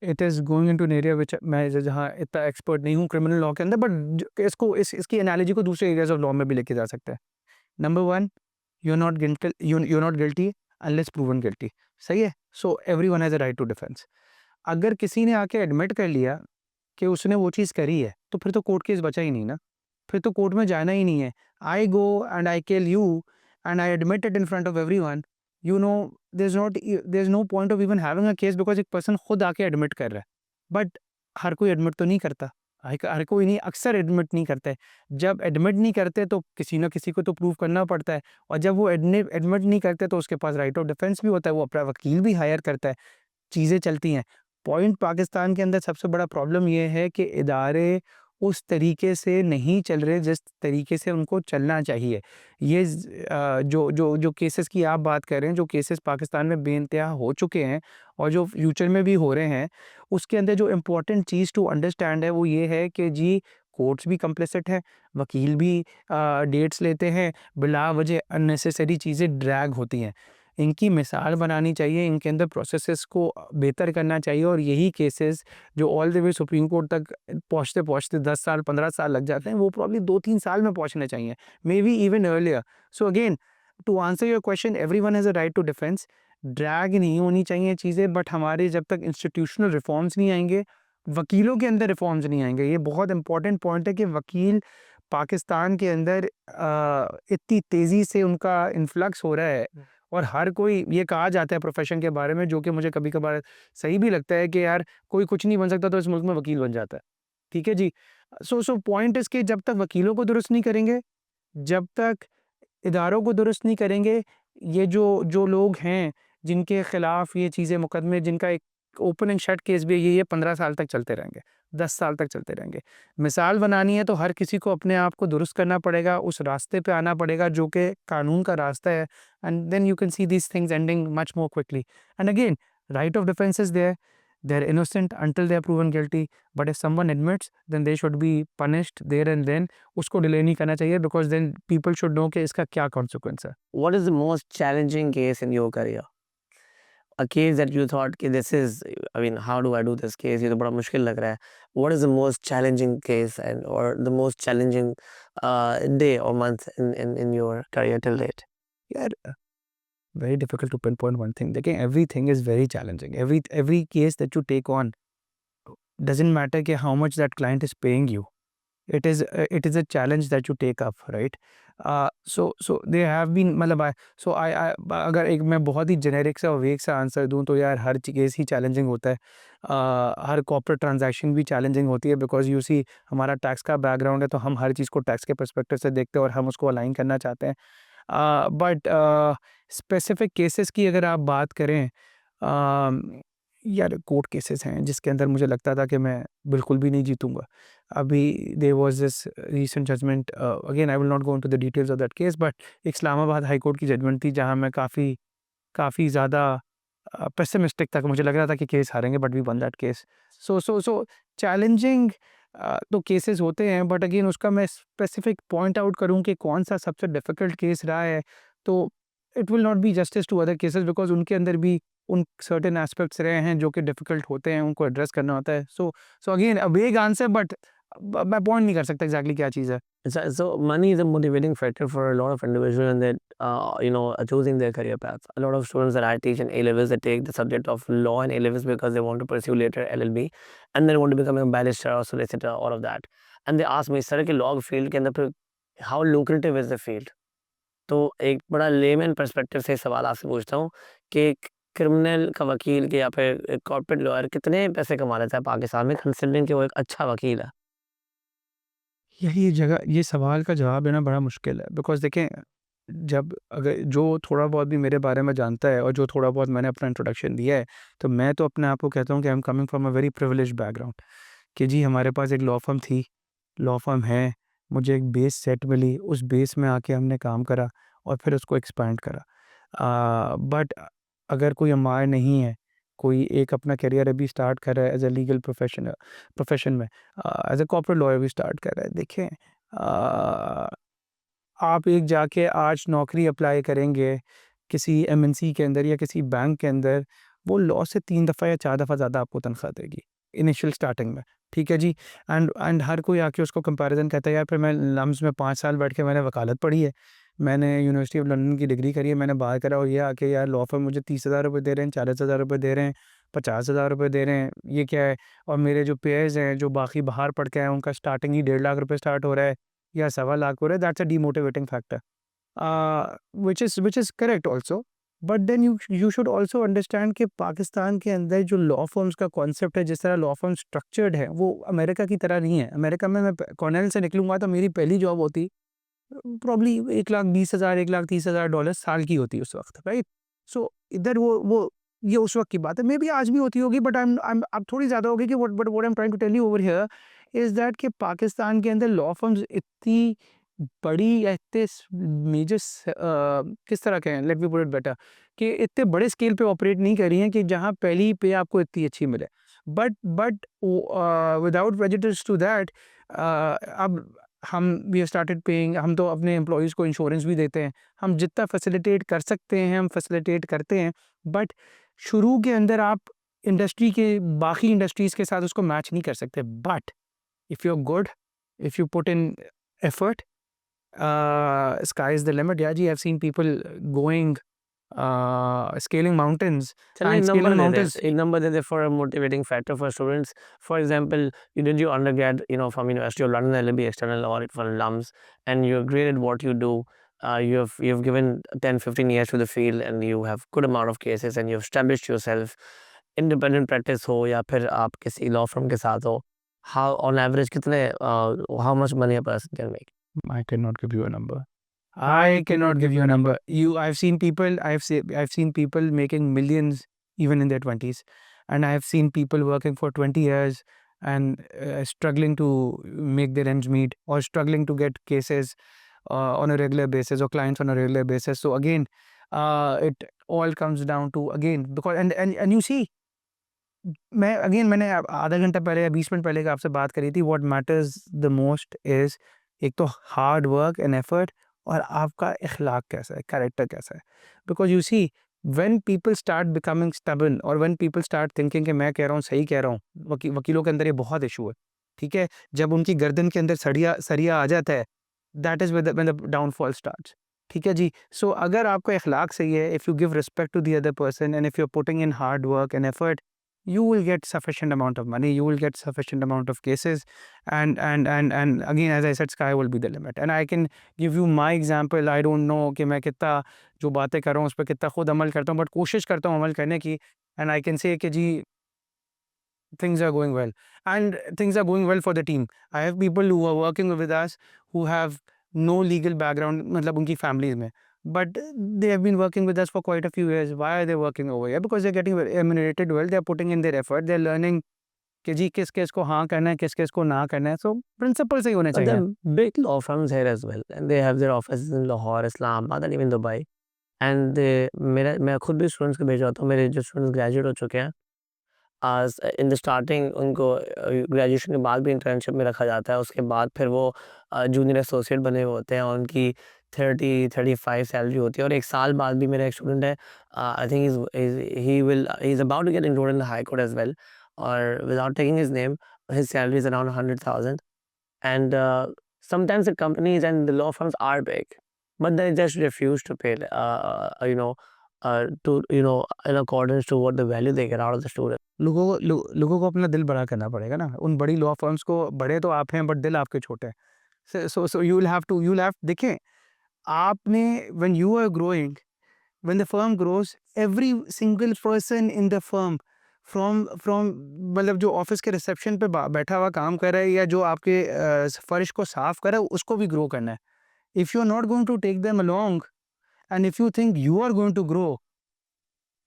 it is going into an area which मैं जहाँ इतना expert नहीं हूँ criminal law के अंदर, but इसकी एनालॉजी को दूसरे एरियाज ऑफ लॉ में भी लेके जा सकता है. Number one, you are not guilty unless proven guilty. सही है. So everyone has a right to defence. अगर किसी ने आके एडमिट कर लिया कि उसने वो चीज़ करी है तो फिर तो कोर्ट केस बचा ही नहीं ना, फिर तो कोर्ट में जाना ही नहीं है. I go and I kill you and I admit it in front of everyone, there's no point of even having a case because एक पर्सन खुद आके एडमिट कर रहा है. बट हर कोई एडमिट तो नहीं करता. हर कोई नहीं, अक्सर एडमिट नहीं करते। जब एडमिट नहीं करते तो किसी न किसी को तो प्रूव करना पड़ता है, और जब वो एडमिट नहीं करते तो उसके पास राइट ऑफ डिफेंस भी होता है, वो अपना वकील भी हायर करता है, चीज़ें चलती हैं। पॉइंट पाकिस्तान के अंदर सबसे बड़ा प्रॉब्लम ये है कि इदारे उस तरीके से नहीं चल रहे जिस तरीके से उनको चलना चाहिए। ये जो केसेस की आप बात कर रहे हैं, जो केसेस पाकिस्तान में बेइंतहा हो चुके हैं और जो फ्यूचर में भी हो रहे हैं, उसके अंदर जो इम्पोर्टेंट चीज़ टू अंडरस्टैंड है वो ये है कि जी कोर्ट्स भी कंप्लिसिट हैं, वकील भी डेट्स लेते हैं, बिला वजह अननेसेसरी चीज़ें ड्रैग होती हैं। इनकी मिसाल बनानी चाहिए, इनके अंदर प्रोसेसेस को बेहतर करना चाहिए, और यही केसेस जो all the way supreme court तक पहुँचते-पहुँचते 10 साल 15 साल लग जाते हैं, वो प्रॉब्ली 2-3 साल में पहुँचने चाहिए, maybe even earlier. So again, to answer your question, everyone has a right to defence. Drag नहीं होनी चाहिए चीज़ें, बट हमारे जब तक इंस्टीट्यूशनल रिफॉर्म्स नहीं आएँगे, वकीलों के अंदर रिफॉर्म्स नहीं आएँगे। ये बहुत इंपॉर्टेंट पॉइंट है कि वकील पाकिस्तान के अंदर इतनी तेज़ी से उनका इन्फ्लक्स हो रहा है, और हर कोई, ये कहा जाता है प्रोफ़ेशन के बारे में, जो कि मुझे कभी-कभार सही भी लगता है, कि यार कोई कुछ नहीं बन सकता तो इस मुल्क में वकील बन जाता है। ठीक है जी? सो पॉइंट इज़ कि जब तक वकीलों को दुरुस्त नहीं करेंगे, जब तक इदारों को दुरुस्त नहीं करेंगे, ये जो जो लोग हैं, जिनके खिलाफ ये चीज़ें मुकदमे, जिनका एक ओपन एंड शट केस भी है, ये 15 साल तक चलते रहेंगे, 10 साल तक चलते रहेंगे। मिसाल बनानी है तो हर किसी को अपने आप को दुरुस्त करना पड़ेगा, उस रास्ते पे आना पड़ेगा जो कि कानून का रास्ता है, and then you can see these things ending much more quickly. And again, right of defence is there, they are innocent until they are proven guilty, but if someone admits, then they should be punished there and then। उसको delay नहीं करना चाहिए, because then people should know कि इसका क्या consequence है। What is the most challenging case in your career? A case that you thought कि this is, I mean, how do I do this case? ये तो बड़ा मुश्किल लग रहा है. What is the most challenging case and or the most challenging day or month in your career till date? यार, very difficult to pinpoint one thing। देखिए, everything is very challenging। Every case that you take on doesn't matter कि how much that client is paying you। it is a challenge that you take up, right? So they have been, मतलब I अगर एक मैं बहुत ही generic सा और वेग सा आंसर दूं तो यार, हर केस ही चैलेंजिंग होता है। हर कॉर्पोरेट ट्रांजैक्शन भी चैलेंजिंग होती है, बिकॉज यू सी, हमारा टैक्स का बैकग्राउंड है, तो हम हर चीज़ को टैक्स के पर्सपेक्टिव से देखते हैं और हम उसको अलाइन करना चाहते हैं। बट स्पेसिफिक केसेस की अगर आप बात करें, अ, यार कोर्ट केसेस हैं जिसके अंदर मुझे लगता था कि मैं बिल्कुल भी नहीं जीतूँगा। अभी there was this recent judgment, again I will not go into the details of that case, but Islamabad high court की जजमेंट थी, जहाँ मैं काफ़ी काफ़ी ज़्यादा पेसिमिस्टिक था, कि मुझे लग रहा था कि केस हारेंगे, but we won that case. So challenging तो केसेस होते हैं, बट अगेन उसका मैं स्पेसिफिक पॉइंट आउट करूँ कि कौन-सा सबसे डिफ़िकल्ट केस रहा है, तो it will not be justice to other cases, because उनके अंदर भी उन सर्टेन एस्पेक्ट्स रहे हैं जो कि डिफ़िकल्ट होते हैं, उनको एड्रेस करना होता है। सो अगेन अ वेग आंसर, बट मैं पॉइंट नहीं कर सकता एग्ज़ैक्टली क्या चीज़ है। So money is a motivating factor for a lot of individuals in that choosing their career path. A lot of students that I teach in A levels, they take the subject of law in A levels because they want to pursue later LLB, and then want to become a barrister or solicitor, all of that. And they ask me, sir, कि law field के अंदर फिर how lucrative is the field? तो एक बड़ा layman perspective से सवाल आपसे पूछता हूँ कि क्रिमिनल का वकील के या फिर कॉर्पोरेट लॉयर कितने पैसे कमा लेता है पाकिस्तान में, कंसिडरिंग कि वो एक अच्छा वकील है? यही जगह, ये सवाल का जवाब देना बड़ा मुश्किल है, बिकॉज़ देखें, जब अगर जो थोड़ा बहुत भी मेरे बारे में जानता है और जो थोड़ा बहुत मैंने अपना इंट्रोडक्शन दिया है, तो मैं तो अपने आप को कहता हूँ कि I am coming from a very privileged background, कि जी हमारे पास एक लॉ फर्म थी, लॉ फर्म है, मुझे एक बेस सेट मिली, उस बेस में आके हमने काम करा और फिर उसको एक्सपैंड करा। बट अगर कोई एम्पायर नहीं है, कोई एक अपना करियर अभी स्टार्ट कर रहा है एज़ अ लीगल प्रोफ़ेशन में, एज़ अ कॉर्पोरेट लॉयर भी स्टार्ट कर रहा है। देखें, आप एक जाके आज नौकरी अप्लाई करेंगे किसी एमएनसी के अंदर या किसी बैंक के अंदर, वो लॉ से 3 दफ़ा या 4 दफ़ा ज़्यादा आपको तनख्वाह देगी, इनिशियल स्टार्टिंग में, ठीक है जी। एंड हर कोई आके उसको कंपैरिज़न कहता है, यार फिर मैं लम्स में 5 साल बैठ के मैंने वकालत पढ़ी है, मैंने यूनिवर्सिटी ऑफ लंदन की डिग्री करी है, मैंने बाहर करा, और ये आके यार लॉ फर्म मुझे 30,000 रुपये दे रहे हैं, 40,000 रुपये दे रहे हैं, 50,000 रुपये दे रहे हैं, ये क्या है? और मेरे जो पेयर्स हैं, जो बाकी बाहर पढ़ के आए हैं, उनका स्टार्टिंग ही 1.5 लाख रुपये स्टार्ट हो रहा है या 1.25 लाख हो रहा है, that's a demotivating factor. Which is correct also, but then you should also understand कि पाकिस्तान के अंदर जो लॉ फर्म्स का कॉन्सेप्ट है, जिस तरह लॉ फर्म स्ट्रक्चर्ड है, वो अमेरिका की तरह नहीं है। अमेरिका में मैं कॉर्नेल से निकलूंगा तो मेरी पहली जॉब होती प्रॉब्ली 1,20,000 $1,30,000 साल की होती उस वक्त, राइट? सो इधर वो ये उस वक्त की बात है, मे बी आज भी होती होगी, बट अब थोड़ी ज़्यादा होगी कि what I am trying to tell you over here is that कि पाकिस्तान के अंदर लॉ फर्म्स इतनी बड़ी या इतने मेजर किस तरह कहें, let me put it better, कि इतने बड़े स्केल पे ऑपरेट नहीं कर रही हैं कि जहाँ पहली पे आपको इतनी अच्छी मिले। But without prejudice to that, अब हम वी स्टार्टेड पेइंग, हम तो अपने एम्प्लॉयज़ को इंश्योरेंस भी देते हैं। हम जितना फैसिलिटेट कर सकते हैं हम फैसिलिटेट करते हैं, बट शुरू के अंदर आप इंडस्ट्री के बाकी इंडस्ट्रीज़ के साथ उसको मैच नहीं कर सकते। But if you are good, if you put in effort, sky is the limit. Yeah, ji, I've seen people going, scaling mountains चलिए एक and नंबर scaling दे दें, mountains. एक नंबर दे दें for a motivating factor for students. For example, you did your undergrad, from University of London LLB external audit for LUMS, and you're great at what you do. You've given 10-15 years to the field, and you have good amount of cases, and you've established yourself. Independent practice हो या फिर आप किसी law firm के साथ हो, how on average कितने how much money a person can make? I cannot give you a number. I cannot give you a number. I've seen people making millions even in their 20s, and I've seen people working for 20 years and struggling to make their ends meet, or struggling to get cases on a regular basis, or clients on a regular basis. So again, it all comes down to, again, because and you see, मैंने आधा घंटा पहले या 20 minute पहले का आपसे बात करी थी, what matters the most is, एक तो हार्ड वर्क एंड एफर्ट, और आपका इखलाक कैसा है, कैरेक्टर कैसा है। Because you see, when people start becoming stubborn, और व्हेन पीपल स्टार्ट थिंकिंग कि मैं कह रहा हूँ सही कह रहा हूँ, वकीलों के अंदर ये बहुत इशू है, ठीक है? जब उनकी गर्दन के अंदर सरिया आ जाता है, that is when the downfall starts. ठीक है जी। सो अगर आपका इखलाक सही है, if you give respect to the other person, and if you are putting in hard work and effort, you will get sufficient amount of money, you will get sufficient amount of cases, and again, as I said, sky will be the limit. And I can give you my example. I don't know कि मैं कितना जो बातें कर रहा हूँ उस पर कितना खुद अमल करता हूँ, बट कोशिश करता हूँ अमल करने की, and I can say कि जी, things are going well, and things are going well for the team. I have people who are working with us who have no legal background, मतलब उनकी families में, but they have been working with us for quite a few years. Why are they working over here? Because they're getting remunerated well, they're putting in their effort, they're learning कि जी किस case को हाँ करना है, किस case को ना करना है। सो प्रिंसिपल सही होने But there चाहिए। are big law firms here as well, and they have their offices in Lahore, Islamabad, and even Dubai. And मैं खुद भी स्टूडेंट्स को भेज रहा हूँ, मेरे जो स्टूडेंट्स ग्रेजुएट हो चुके हैं, आज इन द स्टार्टिंग उनको ग्रेजुएशन के बाद भी इंटर्नशिप में रखा जाता है, उसके बाद फिर वो जूनियर एसोसिएट बने हुए होते हैं, और उनकी 30-35 सैलरी होती है। और एक साल बाद भी मेरा एक स्टूडेंट है, I think he is about to get enrolled in the high court as well, और without taking his name, his salary is around 100,000. And sometimes the companies and the law firms are big, but they just refuse to pay, to in accordance to what the value they get out of the student. लोगों को अपना दिल बड़ा करना पड़ेगा ना। उन बड़ी लॉ फर्म्स को, बड़े तो आप हैं बट दिल आपके छोटे हैं। सो यू विल हैव देखें, आपने, when you are growing, when the firm grows, every single person in the firm, from मतलब जो ऑफिस के रिसेप्शन पे बैठा हुआ काम कर रहा है, या जो आपके फर्श को साफ कर रहा है, उसको भी ग्रो करना है। If you are not going to take them along, and if you think you are going to grow,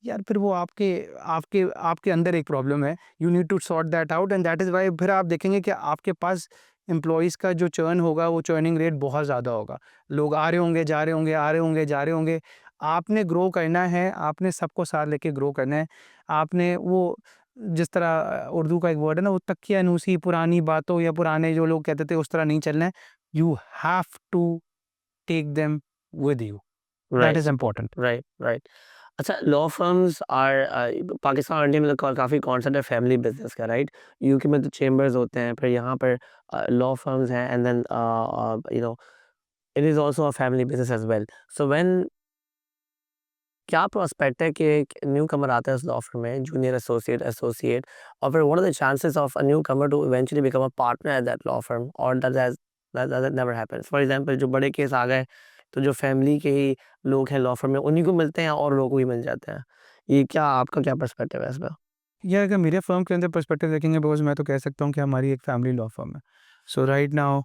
यार फिर वो आपके आपके आपके अंदर एक प्रॉब्लम है। You need to sort that out, and that is why फिर आप देखेंगे कि आपके पास एम्प्लॉयज़ का जो चर्न होगा, वो चर्निंग रेट बहुत ज़्यादा होगा। लोग आ रहे होंगे, जा रहे होंगे, आ रहे होंगे, जा रहे होंगे। आपने ग्रो करना है, आपने सबको साथ लेके ग्रो करना है। आपने वो, जिस तरह उर्दू का एक वर्ड है ना, वो तकिया-नूसी पुरानी बातों, या पुराने जो लोग कहते थे, उस तरह नहीं चलना है। You have to take them with you. That Right, is important. right, right. अच्छा, लॉ फर्म्स आर पाकिस्तान और इंडिया में तो काफ़ी कॉन्सेप्ट है फैमिली बिजनेस का, राइट? यूके में तो चेम्बर्स होते हैं, फिर यहाँ पर लॉ फर्म्स हैं, and then it is also a family business as well. So when क्या प्रोस्पेक्ट है कि एक न्यू कमर आता है उस लॉ फर्म में, जूनियर एसोसिएट एसोसिएट, और फिर what are the chances of a new comer to eventually become a partner at that law firm, और that never happens? For example, जो बड़े केस आ गए तो जो फैमिली के ही लोग हैं लॉ फर्म में उन्हीं को मिलते हैं या और लोगों को भी मिल जाते हैं? ये क्या आपका क्या पर्सपेक्टिव है इस पे? या अगर मेरे फ़र्म के अंदर पर्सपेक्टिव देखेंगे बिकॉज़ मैं तो कह सकता हूँ कि हमारी एक फैमिली लॉ फ़र्म है। सो राइट नाउ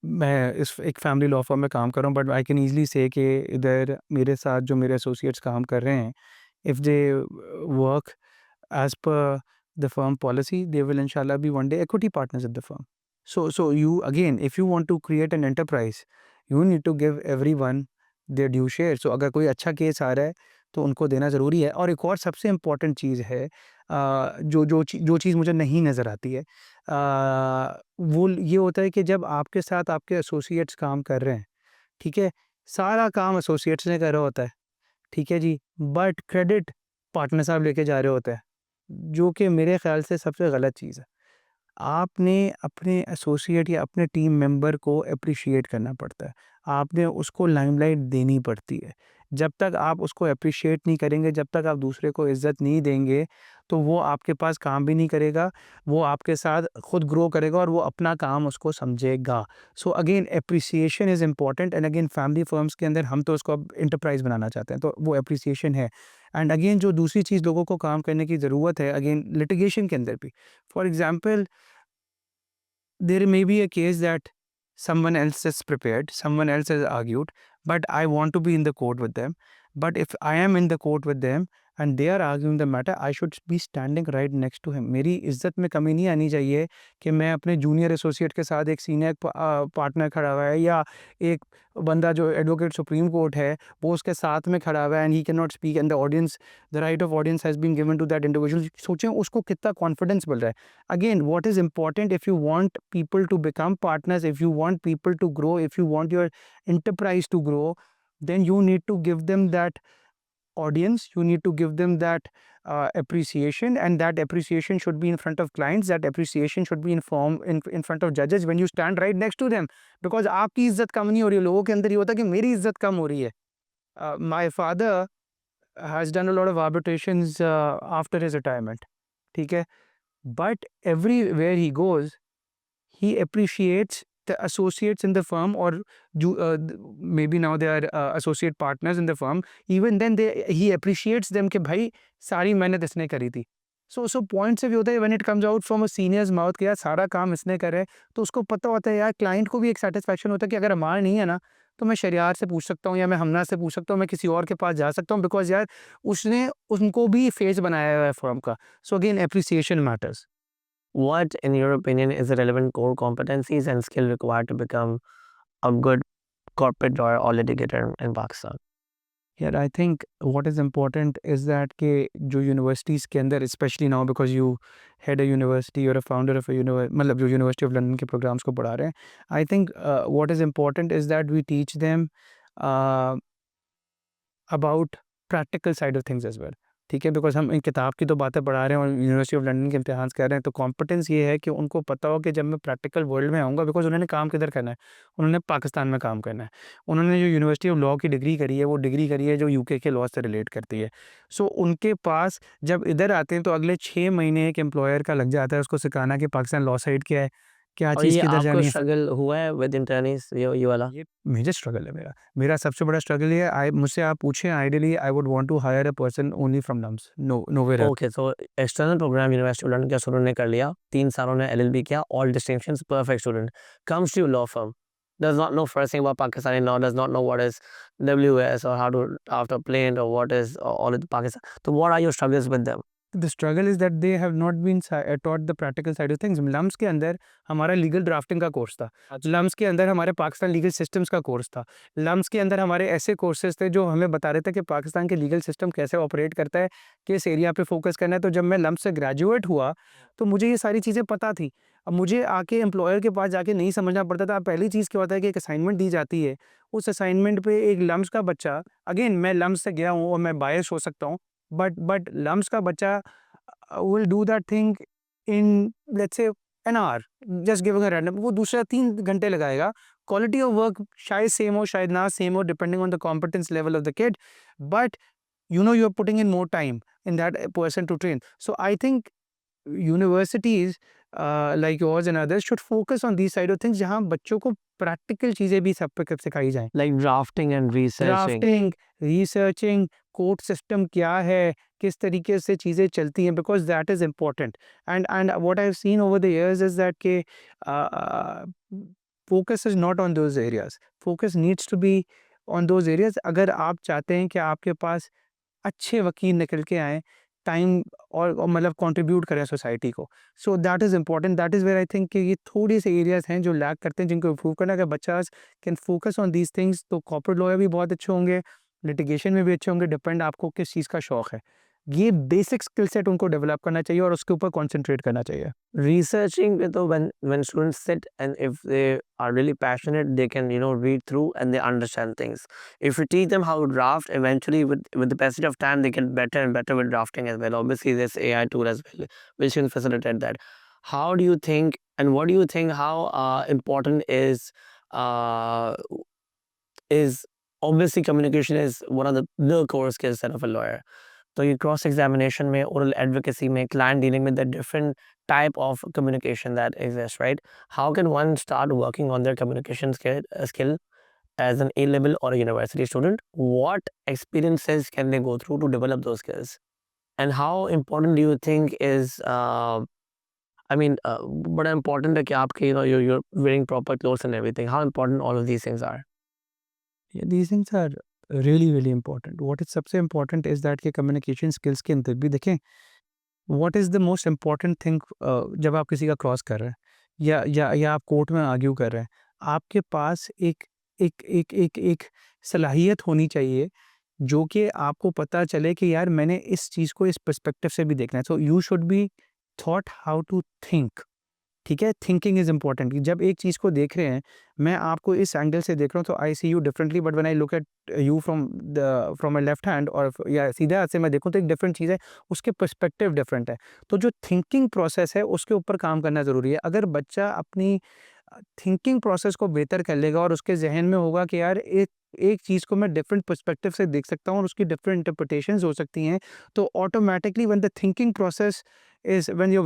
मैं इस एक फैमिली लॉ फ़र्म में काम कर रहा हूँ, बट आई कैन ईज़िली से कि इधर मेरे साथ जो मेरे एसोसिएट्स काम कर रहे हैं, if they work as per the firm policy, they will inshallah be one day equity partners at the firm. So you again, if you want to create an enterprise, you need to give everyone their due share. So अगर कोई अच्छा case आ रहा है तो उनको देना ज़रूरी है। और एक और सबसे इम्पोर्टेंट चीज़ है, जो चीज़ मुझे नहीं नज़र आती है, वो ये होता है कि जब आपके साथ आपके एसोसिएट्स काम कर रहे हैं, ठीक है, सारा काम एसोसिएट्स ने करा होता है, ठीक है जी, बट क्रेडिट पार्टनर साहब लेके जा रहे होते हैं, जो कि मेरे ख़्याल से सबसे गलत चीज़ है। आपने अपने एसोसिएट या अपने टीम मेंबर को एप्रिशिएट करना पड़ता है। आपने उसको लाइमलाइट देनी पड़ती है। जब तक आप उसको एप्रिशिएट नहीं करेंगे, जब तक आप दूसरे को इज़्ज़त नहीं देंगे, तो वो आपके पास काम भी नहीं करेगा, वो आपके साथ खुद ग्रो करेगा और वो अपना काम उसको समझेगा। So again appreciation is important and again family firms के अंदर हम तो उसको अब एंटरप्राइज़ बनाना चाहते हैं, तो वो एप्रिसिएशन है। एंड अगेन जो दूसरी चीज़ लोगों को काम करने की ज़रूरत है, अगेन लिटिगेशन के अंदर भी। For example, there may be a case that someone else is prepared, someone else has argued, but I want to be in the court with them. But if I am in the court with them and they are arguing the matter, I should be standing right next to him. मेरी इज्जत में कमी नहीं आनी चाहिए कि मैं अपने जूनियर एसोसिएट के साथ एक सीनियर पार्टनर खड़ा हुआ है, या एक बंदा जो एडवोकेट सुप्रीम कोर्ट है वो उसके साथ में खड़ा हुआ है and he can not speak and the audience, the right of audience has been given to that individual. सोचें उसको कितना कॉन्फिडेंस मिल रहा है। Again, what is important, if you want people to become partners, if you want people to grow, if you want your enterprise to grow, then you need to give them that audience, you need to give them that appreciation, and that appreciation should be in front of clients, that appreciation should be in front of judges when you stand right next to them, because आपकी इज्जत कम नहीं हो रही है, लोगों के अंदर ये होता है कि मेरी इज्जत कम हो रही है। My father has done a lot of arbitrations after his retirement, ठीक है, but everywhere he goes, he appreciates the associates in the firm, or maybe now they are associate partners in the firm. Even then he appreciates them कि भाई सारी मेहनत इसने करी थी। So point से भी होता है when it comes out from a senior's mouth कि यार सारा काम इसने करा है, तो उसको पता होता है यार, क्लाइंट को भी एक सेटिस्फेक्शन होता है कि अगर हमारा नहीं है ना, तो मैं शरियार से पूछ सकता हूँ या मैं हमना से पूछ सकता हूँ, मैं किसी और के पास जा सकता हूँ, बिकॉज यार उसने उनको भी फेस बनाया हुआ है फर्म का। So again appreciation matters. What, in your opinion, is the relevant core competencies and skill required to become a good corporate lawyer or litigator in Pakistan? यार I think what is important is that कि जो universities के अंदर, specially now because you head a university और a founder of a मतलब जो university of London के programmes को पढ़ा रहे हैं, I think what is important is that we teach them about practical side of things as well, ठीक है, बिकॉज़ हम इन किताब की तो बातें पढ़ा रहे हैं और यूनिवर्सिटी ऑफ लंदन के इम्तिहान कर रहे हैं, तो कॉम्पिटेंस ये है कि उनको पता हो कि जब मैं प्रैक्टिकल वर्ल्ड में आऊँगा, बिकॉज़ उन्होंने काम किधर करना है, उन्होंने पाकिस्तान में काम करना है। उन्होंने जो यूनिवर्सिटी ऑफ लॉ की डिग्री करी है, वो डिग्री करी है जो यूके के लॉ से रिलेट करती है। सो उनके पास जब इधर आते हैं तो अगले 6 महीने एक एम्प्लॉयर का लग जाता है उसको सिखाना कि पाकिस्तान लॉ साइड क्या है, क्या और चीज़ ये किधर आपको जानी है। स्ट्रगल हुआ है विद इंटर्नीस ये वाला? ये मेजर स्ट्रगल है मेरा। मेरा सबसे बड़ा स्ट्रगल ये है, मुझसे आप पूछें, ideally I would want to hire a person only from LUMS, nowhere else. Okay, so external programme university of London का स्टूडेंट ने कर लिया, 3 सालों ने एलएलबी किया, all distinctions, perfect student, comes to law firm, does not know first thing about Pakistani law, does not know what is WS or how to draft a plaint or what is all of the Pakistan. So what are your struggles with them? The struggle is that they have not been taught the practical side of things. LUMS के अंदर हमारा legal drafting का course था। लम्स के अंदर हमारे Pakistan legal systems का course था। लम्स के अंदर हमारे ऐसे कोर्सेज़ थे जो हमें बता रहे थे कि पाकिस्तान के लीगल सिस्टम कैसे ऑपरेट करता है, किस एरिया पे फ़ोकस करना है। तो जब मैं लम्स से ग्रेजुएट हुआ, तो मुझे ये सारी चीज़ें पता थी। अब मुझे आके एम्प्लॉयर के पास जाके नहीं समझना पड़ता था। पहली चीज़ क्या होता है कि एक असाइनमेंट दी जाती है, उस असाइनमेंट पे एक लम्स का बच्चा, अगेन मैं लम्स से गया हूँ और मैं बायस हो सकता हूँ, बट लम्स का बच्चा will do that thing in, let's say, an hour, just giving a random, वो दूसरा 3 घंटे लगाएगा। क्वालिटी ऑफ वर्क शायद सेम हो, शायद ना सेम हो, depending on the competence level of the kid, but you are putting in more time in that person to train. So I think universities like yours and others should focus on these side of things, जहाँ बच्चों को practical चीज़ें भी सब पे सिखाई जाएँ। Like drafting and researching. Drafting, researching, court system क्या है, किस तरीके से चीज़ें चलती हैं, because that is important. And what I have seen over the years is that के focus is not on those areas, focus needs to be on those areas. अगर आप चाहते हैं कि आपके पास अच्छे वकील निकल के आएँ, टाइम और मतलब कंट्रीब्यूट करें सोसाइटी को। So that is important, that is where I think कि ये थोड़े-से एरियाज़ हैं जो लैक करते हैं, जिनको इम्प्रूव करना है। अगर बच्चाज़ can focus on these things, तो कॉर्पोरेट लॉयर भी बहुत अच्छे होंगे, लिटिगेशन में भी अच्छे होंगे, डिपेंड आपको किस चीज़ का शौक है। ये बेसिक स्किल सेट उनको डेवलप करना चाहिए और उसके ऊपर कॉन्संट्रेट करना चाहिए। Researching with the when students sit and if they are really passionate, they can read through and they understand things. If you teach them how to draft, eventually with the passage of time, they get better and better with drafting as well. Obviously, there's AI tool as well, which can facilitate that. How do you think and what do you think? How important uh, is obviously communication is one of the core skill set of a lawyer. तो ये cross examination में, oral advocacy में, client dealing में, the different type of communication that exist, right? How can one start working on their communication skill as an A level or a university student? What experiences can they go through to develop those skills? And how important do you think is बड़ा important है कि आपके you're wearing proper clothes and everything. How important all of these things are? Yeah, these things are really, really important. What is सबसे important is that कि communication skills के अंदर भी देखें, what is the most important thing जब आप किसी का क्रॉस कर रहे हैं या आप कोर्ट में आर्ग्यू कर रहे हैं, आपके पास एक सलाहियत होनी चाहिए, जो कि आपको पता चले कि यार मैंने इस चीज़ को इस पर्सपेक्टिव से भी देखना है। So you should be thought how to think. ठीक है? Thinking is important. जब एक चीज़ को देख रहे हैं, मैं आपको इस एंगल से देख रहा हूँ, तो I see you differently, but when I look at you from my left hand और या सीधे हाथ से मैं देखूँ, तो एक डिफरेंट चीज़ है, उसके पर्सपेक्टिव डिफरेंट है। तो जो थिंकिंग प्रोसेस है, उसके ऊपर काम करना ज़रूरी है। अगर बच्चा अपनी थिंकिंग प्रोसेस को बेहतर कर लेगा और उसके ज़हन में होगा कि यार एक एक चीज़ को मैं डिफरेंट पर्सपेक्टिव से देख सकता हूँ और उसकी डिफरेंट इंटरप्रिटेशंस हो सकती हैं, तो automatically when the thinking process is when your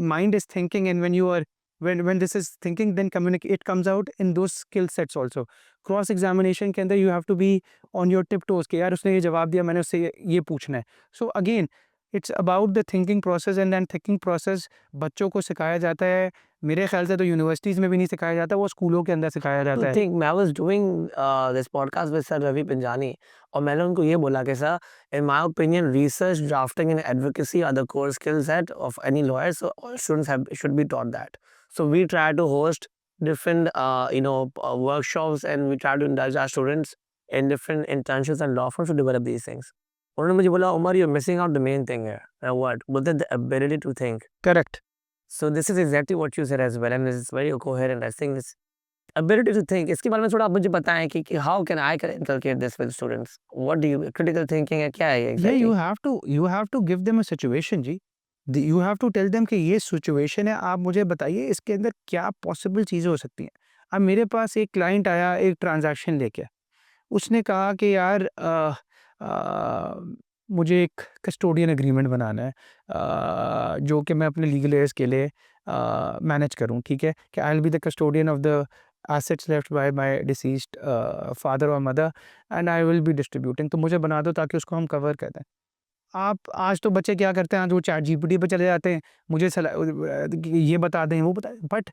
mind is thinking, and when this is thinking, then communicate, it comes out in those skill sets also. Cross examination के अंदर you have to be on your tiptoes कि यार उसने ये जवाब दिया, मैंने उससे ये पूछना है। So again it's about the thinking process, and then thinking process बच्चों को सिखाया जाता है। मेरे ख्याल से तो यूनिवर्सिटीज़ में भी नहीं सिखाया जाता, वो स्कूलों के अंदर सिखाया जाता है। Think I was doing this podcast with Sir Ravi Pinjani और मैंने उनको ये बोला कि sir, in my opinion, research, drafting and advocacy are the core skill set of any lawyer, so all students should be taught that. So we try to host different workshops and we try to indulge our students in different internships and law firms to develop these things. उन्होंने मुझे बोला, Umar, you're missing out the main thing here. And what? बोलते the ability to think. Correct. So this is exactly what you said as well, and it's very coherent. I think this ability to think, इसके बारे में थोड़ा आप मुझे बताएं कि how can I inculcate this with students? What do you critical thinking है, क्या है ये Yeah, exactly? you have to give them a situation ji. You have to tell them कि ये सिचुएशन है, आप मुझे बताइए इसके अंदर क्या पॉसिबल चीज़ें हो सकती हैं। अब मेरे पास एक क्लाइंट आया एक ट्रांज़ैक्शन लेके, उसने कहा कि यार मुझे एक कस्टोडियन एग्रीमेंट बनाना है, जो कि मैं अपने लीगल एयर्स के लिए मैनेज करूँ, ठीक है? कि I will be the custodian of the assets left by my deceased father और mother, and I will be distributing. तो मुझे बना दो ताकि उसको हम कवर कर दें। आप आज तो बच्चे क्या करते हैं, आज वो चैट जीपीटी पे चले जाते हैं, मुझे ये बता दें, वो बता दें, but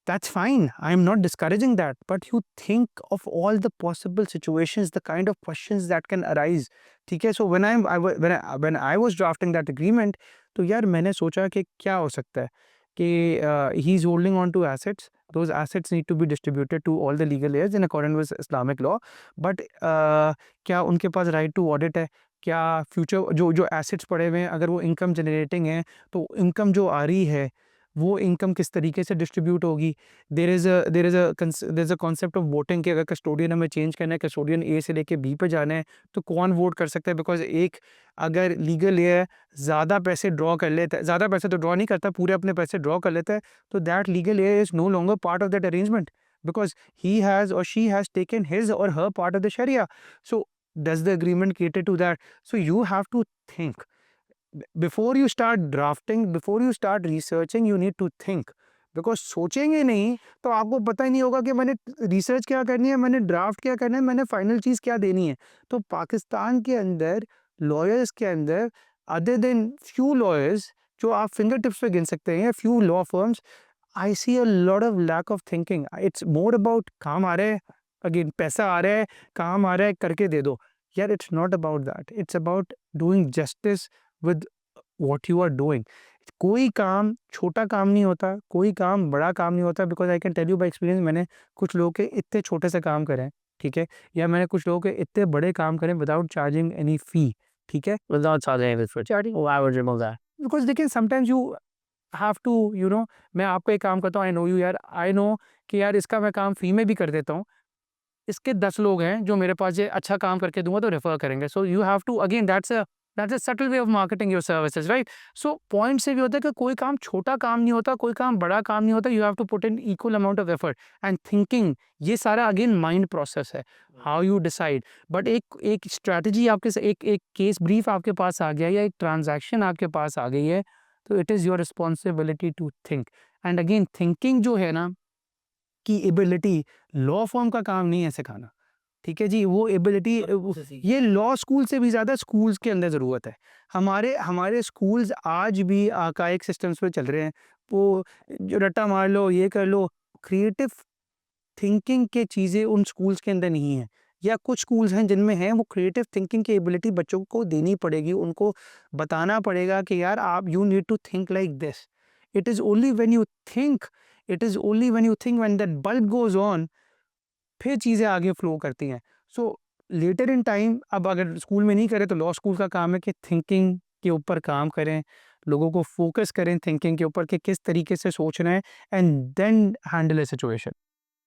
that's fine. I'm not discouraging that. But you think of all the possible situations, the kind of questions that can arise. ठीक है? So when I was drafting that agreement, तो यार मैंने सोचा कि क्या हो सकता है कि he's holding on to assets. Those assets need to be distributed to all the legal heirs in accordance with Islamic law. But क्या उनके पास right to audit है? क्या फ्यूचर जो एसेट्स पड़े हुए हैं, अगर वो इनकम जनरेटिंग है, तो इनकम जो आ रही है, वो इनकम किस तरीके से डिस्ट्रीब्यूट होगी। There is a concept of voting कि अगर कस्टोडियन हमें चेंज करना है, कस्टोडियन ए से लेके बी पे जाना है, तो कौन वोट कर सकता है। बिकॉज एक अगर लीगल एयर ज़्यादा पैसे ड्रॉ कर लेता है, ज़्यादा पैसे तो ड्रॉ नहीं करता, पूरे अपने पैसे ड्रॉ कर लेता है, तो that legal heir is no longer part of that arrangement, because he has और शी हैज़ टेकन हिज और हर पार्ट ऑफ द शरिया। So does the agreement cater to that? So you have to think before you start drafting, before you start researching, you need to think, because सोचेंगे नहीं तो आपको पता ही नहीं होगा कि मैंने रिसर्च क्या करनी है, मैंने ड्राफ्ट क्या करना है, मैंने फाइनल चीज़ क्या देनी है। तो पाकिस्तान के अंदर लॉयर्स के अंदर, अदर देन फ्यू लॉयर्स जो आप फिंगर टिप्स पे गिन सकते हैं, few law firms, I see a lot of lack of thinking. It's more about काम आ रहा है, अगेन पैसा आ रहा है, काम आ रहा है, करके दे दो। यार it's not about that, it's about doing justice with what you are doing. कोई काम छोटा काम नहीं होता, कोई काम बड़ा काम नहीं होता, because I can tell you by experience, मैंने कुछ लोगों के इतने छोटे से काम करे हैं, ठीक है, या मैंने कुछ लोगों के इतने बड़े काम करे विदाउट चार्जिंग एनी फी, ठीक है, Without charging any for charging, why would you remove that? Because देखिए sometimes you have to you know, मैं आपको एक काम करता हूँ, आई नो यू यार, आई नो कि यार इसका मैं काम फ्री में भी कर देता हूँ, इसके 10 लोग हैं जो मेरे पास ये अच्छा काम करके दूंगा तो रेफर करेंगे। So you have to again, that's a subtle way of marketing your services, right. So point से भी होता है कि कोई काम छोटा काम नहीं होता, कोई काम बड़ा काम नहीं होता, you have to put in equal amount of effort and thinking. ये सारा अगेन माइंड प्रोसेस है, हाउ यू डिसाइड। बट एक एक स्ट्रैटेजी आपके एक एक केस ब्रीफ आपके पास आ गया या एक ट्रांजैक्शन आपके पास आ गई है, तो it is your responsibility to think. And again thinking जो है ना की एबिलिटी, लॉ फॉर्म का काम नहीं है सिखाना, ठीक है जी, वो एबिलिटी ये लॉ स्कूल से भी ज़्यादा स्कूल्स के अंदर ज़रूरत है। हमारे हमारे स्कूल्स आज भी आर्काइक सिस्टम्स पे चल रहे हैं, वो जो रट्टा मार लो, ये कर लो, क्रिएटिव थिंकिंग के चीज़ें उन स्कूल्स के अंदर नहीं है, या कुछ स्कूल्स हैं जिनमें है, वो क्रिएटिव थिंकिंग की एबिलिटी बच्चों को देनी पड़ेगी, उनको बताना पड़ेगा कि यार आप you need to think like this. It is only when you think, it is only when you think, when that bulb goes on, फिर चीज़ें आगे फ्लो करती हैं। सो लेटर इन टाइम, अब अगर स्कूल में नहीं करें तो लॉ स्कूल का काम है कि थिंकिंग के ऊपर काम करें, लोगों को फोकस करें थिंकिंग के ऊपर कि किस तरीके से सोचना है, and then handle a situation.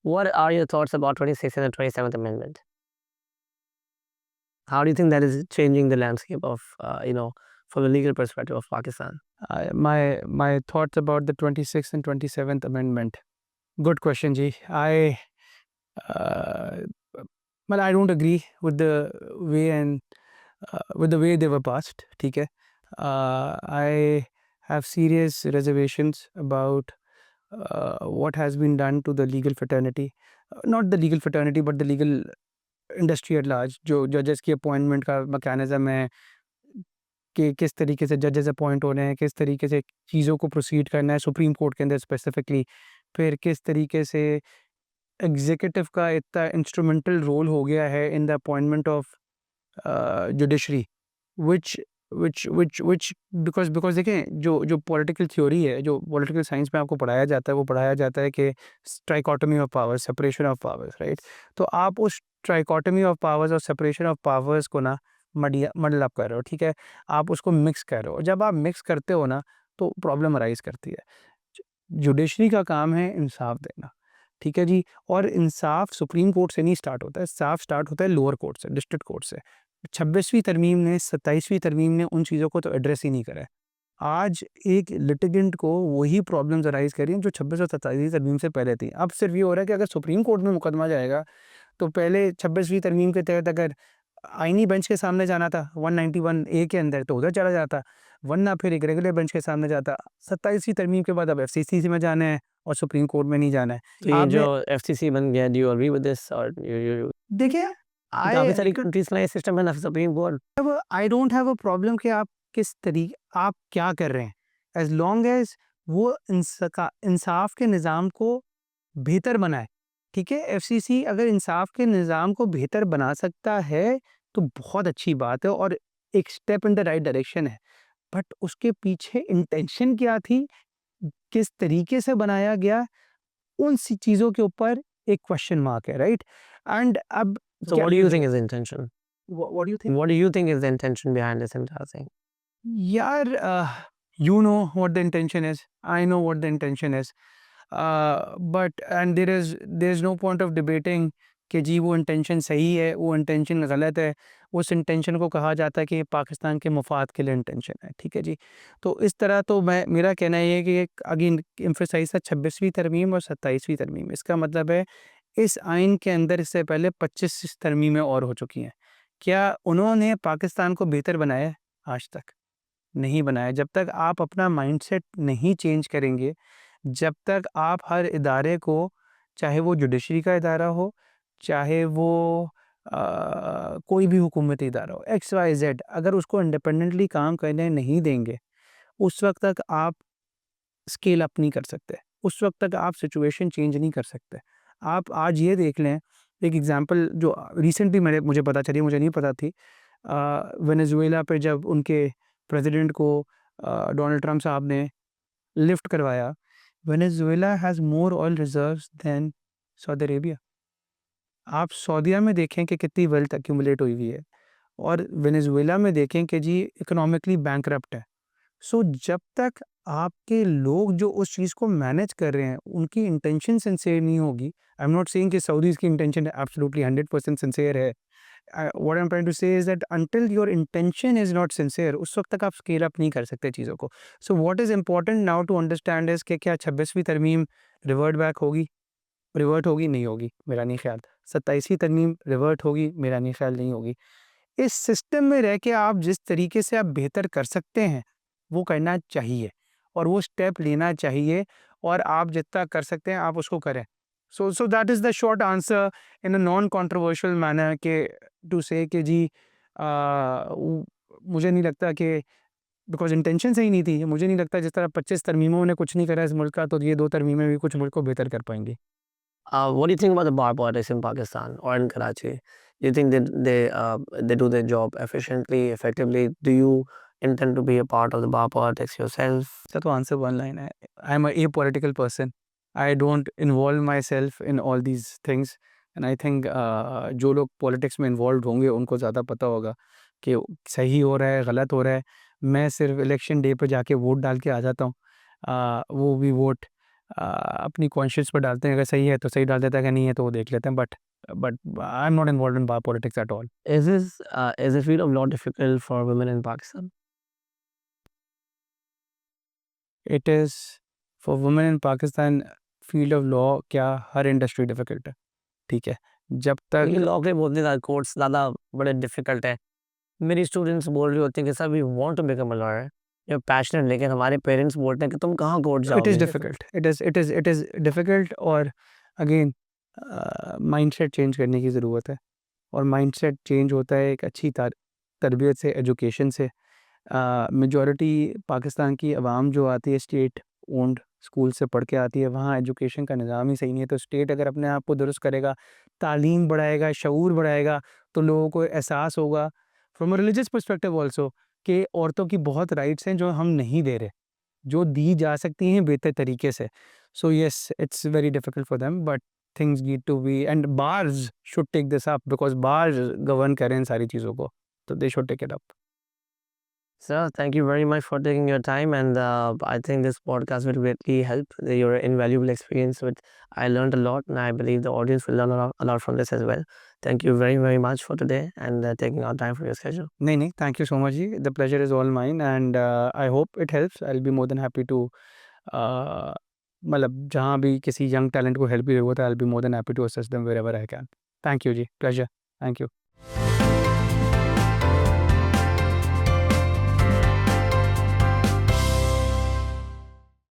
What are your thoughts about 26th and the 27th Amendment? How do you think that is changing the landscape of, from the legal perspective of Pakistan? My thoughts about the 26th and 27th Amendment. Good question, Ji. Uh, well, I don't agree with the way and with the way they were passed. ठीक है. I have serious reservations about what has been done to the legal fraternity, not the legal fraternity but the legal industry at large. जो जजेस की appointment का mechanism है कि किस तरीके से जजेस अपॉइंट हो रहे हैं, किस तरीके से चीज़ों को प्रोसीड करना है सुप्रीम कोर्ट के अंदर स्पेसिफिकली, फिर किस तरीके से एग्जीक्यूटिव का इतना इंस्ट्रूमेंटल रोल हो गया है in the appointment of judiciary, which which because देखें, जो पॉलिटिकल थ्योरी है, जो पॉलिटिकल साइंस में आपको पढ़ाया जाता है, वो पढ़ाया जाता है कि trichotomy of powers, separation of powers, right. तो आप उस ट्राइकोटमी ऑफ पावर्स और सेपरेशन ऑफ पावर्स को ना मडल अप कर रहे हो, ठीक है, आप उसको मिक्स कर रहे हो। जब आप मिक्स करते हो ना तो प्रॉब्लम अराइज करती है। जुडिशरी का काम है इंसाफ देना, ठीक है जी, और इंसाफ सुप्रीम कोर्ट से नहीं स्टार्ट होता है, इंसाफ स्टार्ट होता है लोअर कोर्ट से, डिस्ट्रिक्ट कोर्ट से। 26वीं तरमीम ने, 27वीं तरमीम ने उन चीज़ों को तो एड्रेस ही नहीं करा है। आज एक लिटिगेंट को वही प्रॉब्लम्स अराइज कर रही हैं जो 26 और 27वीं तरमीम से पहले थी। अब सिर्फ ये हो रहा है कि अगर सुप्रीम कोर्ट में मुकदमा जाएगा तो पहले 26वीं तरमीम के तहत अगर आईनी बेंच के सामने जाना था 191A के अंदर, तो उधर चला जाता, वरना फिर एक रेगुलर बेंच के सामने जाता। 27वीं तरमीम के बाद अब एफसीसी में जाना है और सुप्रीम कोर्ट में नहीं जाना है। तो ये आपने जो FCC बन गया, do you agree with this or you देखिए, काफ़ी सारी कंट्रीज़ का ये सिस्टम है ना supreme court. I don't have a problem कि आप किस तरीके आप क्या कर रहे हैं, एज लॉन्ग एज वो इंसाफ के निज़ाम को बेहतर बनाए, ठीक है। एफसीसी अगर इंसाफ के निज़ाम को बेहतर बना सकता है तो बहुत अच्छी बात है और एक step in the right direction है, बट उसके पीछे इंटेंशन क्या थी, किस तरीके से बनाया गया, उन सी चीज़ों के ऊपर एक क्वेश्चन मार्क है, राइट। एंड अब So what do you think is the intention? what do you think? What do you think is the intention behind this entire thing? यार you know what the intention is, I know what the intention is, but and there is no point of debating कि जी वो intention सही है, वो intention गलत है। उस intention को कहा जाता है कि ये पाकिस्तान के मफाद के लिए इंटेंशन है, ठीक है जी। तो इस तरह तो मेरा कहना ये है कि अगेन एम्फसाइज था 26वीं तरमीम और 27वीं तरमीम, इसका मतलब है इस आइन के अंदर इससे पहले 25 तरमीमें और हो चुकी हैं। क्या उन्होंने पाकिस्तान को बेहतर बनाया है आज तक? नहीं बनाया। जब तक आप अपना माइंडसेट नहीं चेंज करेंगे, जब तक आप हर इदारे को, चाहे वो जुडिशरी का इदारा हो, चाहे वो कोई भी हुकूमती इदारा हो, एक्स वाई जेड, अगर उसको इंडिपेंडेंटली काम करने नहीं देंगे, उस वक़्त तक आप स्केल अप नहीं कर सकते। उस वक़्त तक आप सिचुएशन चेंज नहीं कर सकते। आप आज ये देख लें, एक एग्ज़ाम्पल जो रिसेंटली मुझे पता चली, मुझे नहीं पता थी। वेनेज़ुएला पे जब उनके प्रेसिडेंट को डोनाल्ड ट्रम्प साहब ने लिफ्ट करवाया, Venezuela has more oil reserves than Saudi Arabia. आप सऊदीया में देखें कि कितनी वेल्थ एक्यूमुलेट हुई हुई है, और वेनेज़ुएला में देखें कि जी इकोनॉमिकली बैंकरप्ट है। सो जब तक आपके लोग जो उस चीज़ को मैनेज कर रहे हैं, उनकी इंटेंशन सिंसियर नहीं होगी। आई एम नॉट सेइंग कि सऊदीज़ की इंटेंशन एब्सोल्युटली 100% सिंसियर है। What I am trying to say is that until your intention is not sincere, उस वक़्त तक आप स्केल अप नहीं कर सकते चीज़ों को। So what is important now to understand is कि क्या 26वीं तरमीम रिवर्ट होगी? नहीं होगी, मेरा नहीं ख़्याल। 27वीं तरमीम रिवर्ट होगी? मेरा नहीं ख़्याल नहीं होगी। इस सिस्टम में रह के आप जिस तरीके से आप बेहतर कर सकते हैं, वो करना चाहिए, और वो स्टेप लेना चाहिए, और आप जितना कर सकते हैं आप उसको करें। सो that is the short answer in a non controversial manner के टू से कि जी मुझे नहीं लगता कि बिकॉज़ इंटेंशन सही नहीं थी। मुझे नहीं लगता जिस तरह 25 तरमीमों ने कुछ नहीं करा इस मुल्क का, तो ये 2 तरमीमें भी कुछ मुल्क को बेहतर कर पाएँगी। What do you think about the bar politics in Pakistan or in Karachi? Do you think they do their job efficiently, effectively? Do you intend to be a part of the bar politics yourself? So to answer one line, I'm a apolitical person. I don't involve myself in all these things, and I think जो लोग politics में involve होंगे उनको ज़्यादा पता होगा कि सही हो रहा है, गलत हो रहा है। मैं सिर्फ इलेक्शन डे पे जाके वोट डाल के आ जाता हूँ। वो भी वोट अपनी कॉन्शियस पे डालते हैं, अगर सही है तो सही डाल देता है, अगर नहीं है तो वो देख लेते हैं। But I am not involve in politics at all. Is the field of law difficult for women in Pakistan? It is for women in Pakistan field of law, क्या हर इंडस्ट्री डिफ़िकल्ट है, ठीक है? जब तक क्योंकि लॉ के बोलते हैं कोर्ट्स ज़्यादा बड़े डिफिकल्ट है। मेरी स्टूडेंट्स बोल रही होती हैं कि sir we want to become a lawyer, we are passionate, लेकिन हमारे पेरेंट्स बोलते हैं कि तुम कहाँ कोर्ट इट इज़ जाओगे? डिफ़िकल्ट, इट इज़ डिफ़िकल्ट, और अगेन माइंडसेट चेंज करने की ज़रूरत है, और माइंडसेट चेंज होता है एक अच्छी तरबियत से, एजुकेशन से। मेजॉरिटी पाकिस्तान की अवाम जो आती है स्टेट ओन्ड स्कूल से पढ़ के आती है, वहाँ एजुकेशन का निज़ाम ही सही नहीं है। तो स्टेट अगर अपने आप को दुरुस्त करेगा, तालीम बढ़ाएगा, शऊर बढ़ाएगा, तो लोगों को एहसास होगा from a religious perspective also कि औरतों की बहुत राइट्स हैं जो हम नहीं दे रहे, जो दी जा सकती हैं बेहतर तरीके से। So yes, it's very difficult for them, but things need to be, and bars should take this up, because bars govern करें इन सारी चीज़ों को, तो they should take it up. Sir, thank you very much for taking your time, and I think this podcast will greatly help. Your invaluable experience, which I learned a lot, and I believe the audience will learn a lot from this as well. Thank you very, very much for today and taking out time from your schedule. नहीं, नहीं, thank you so much ji, the pleasure is all mine, and I hope it helps. I will be more than happy to मतलब जहाँ भी किसी young talent को help की ज़रूरत है, I will be more than happy to assist them wherever I can. Thank you ji, pleasure, thank you.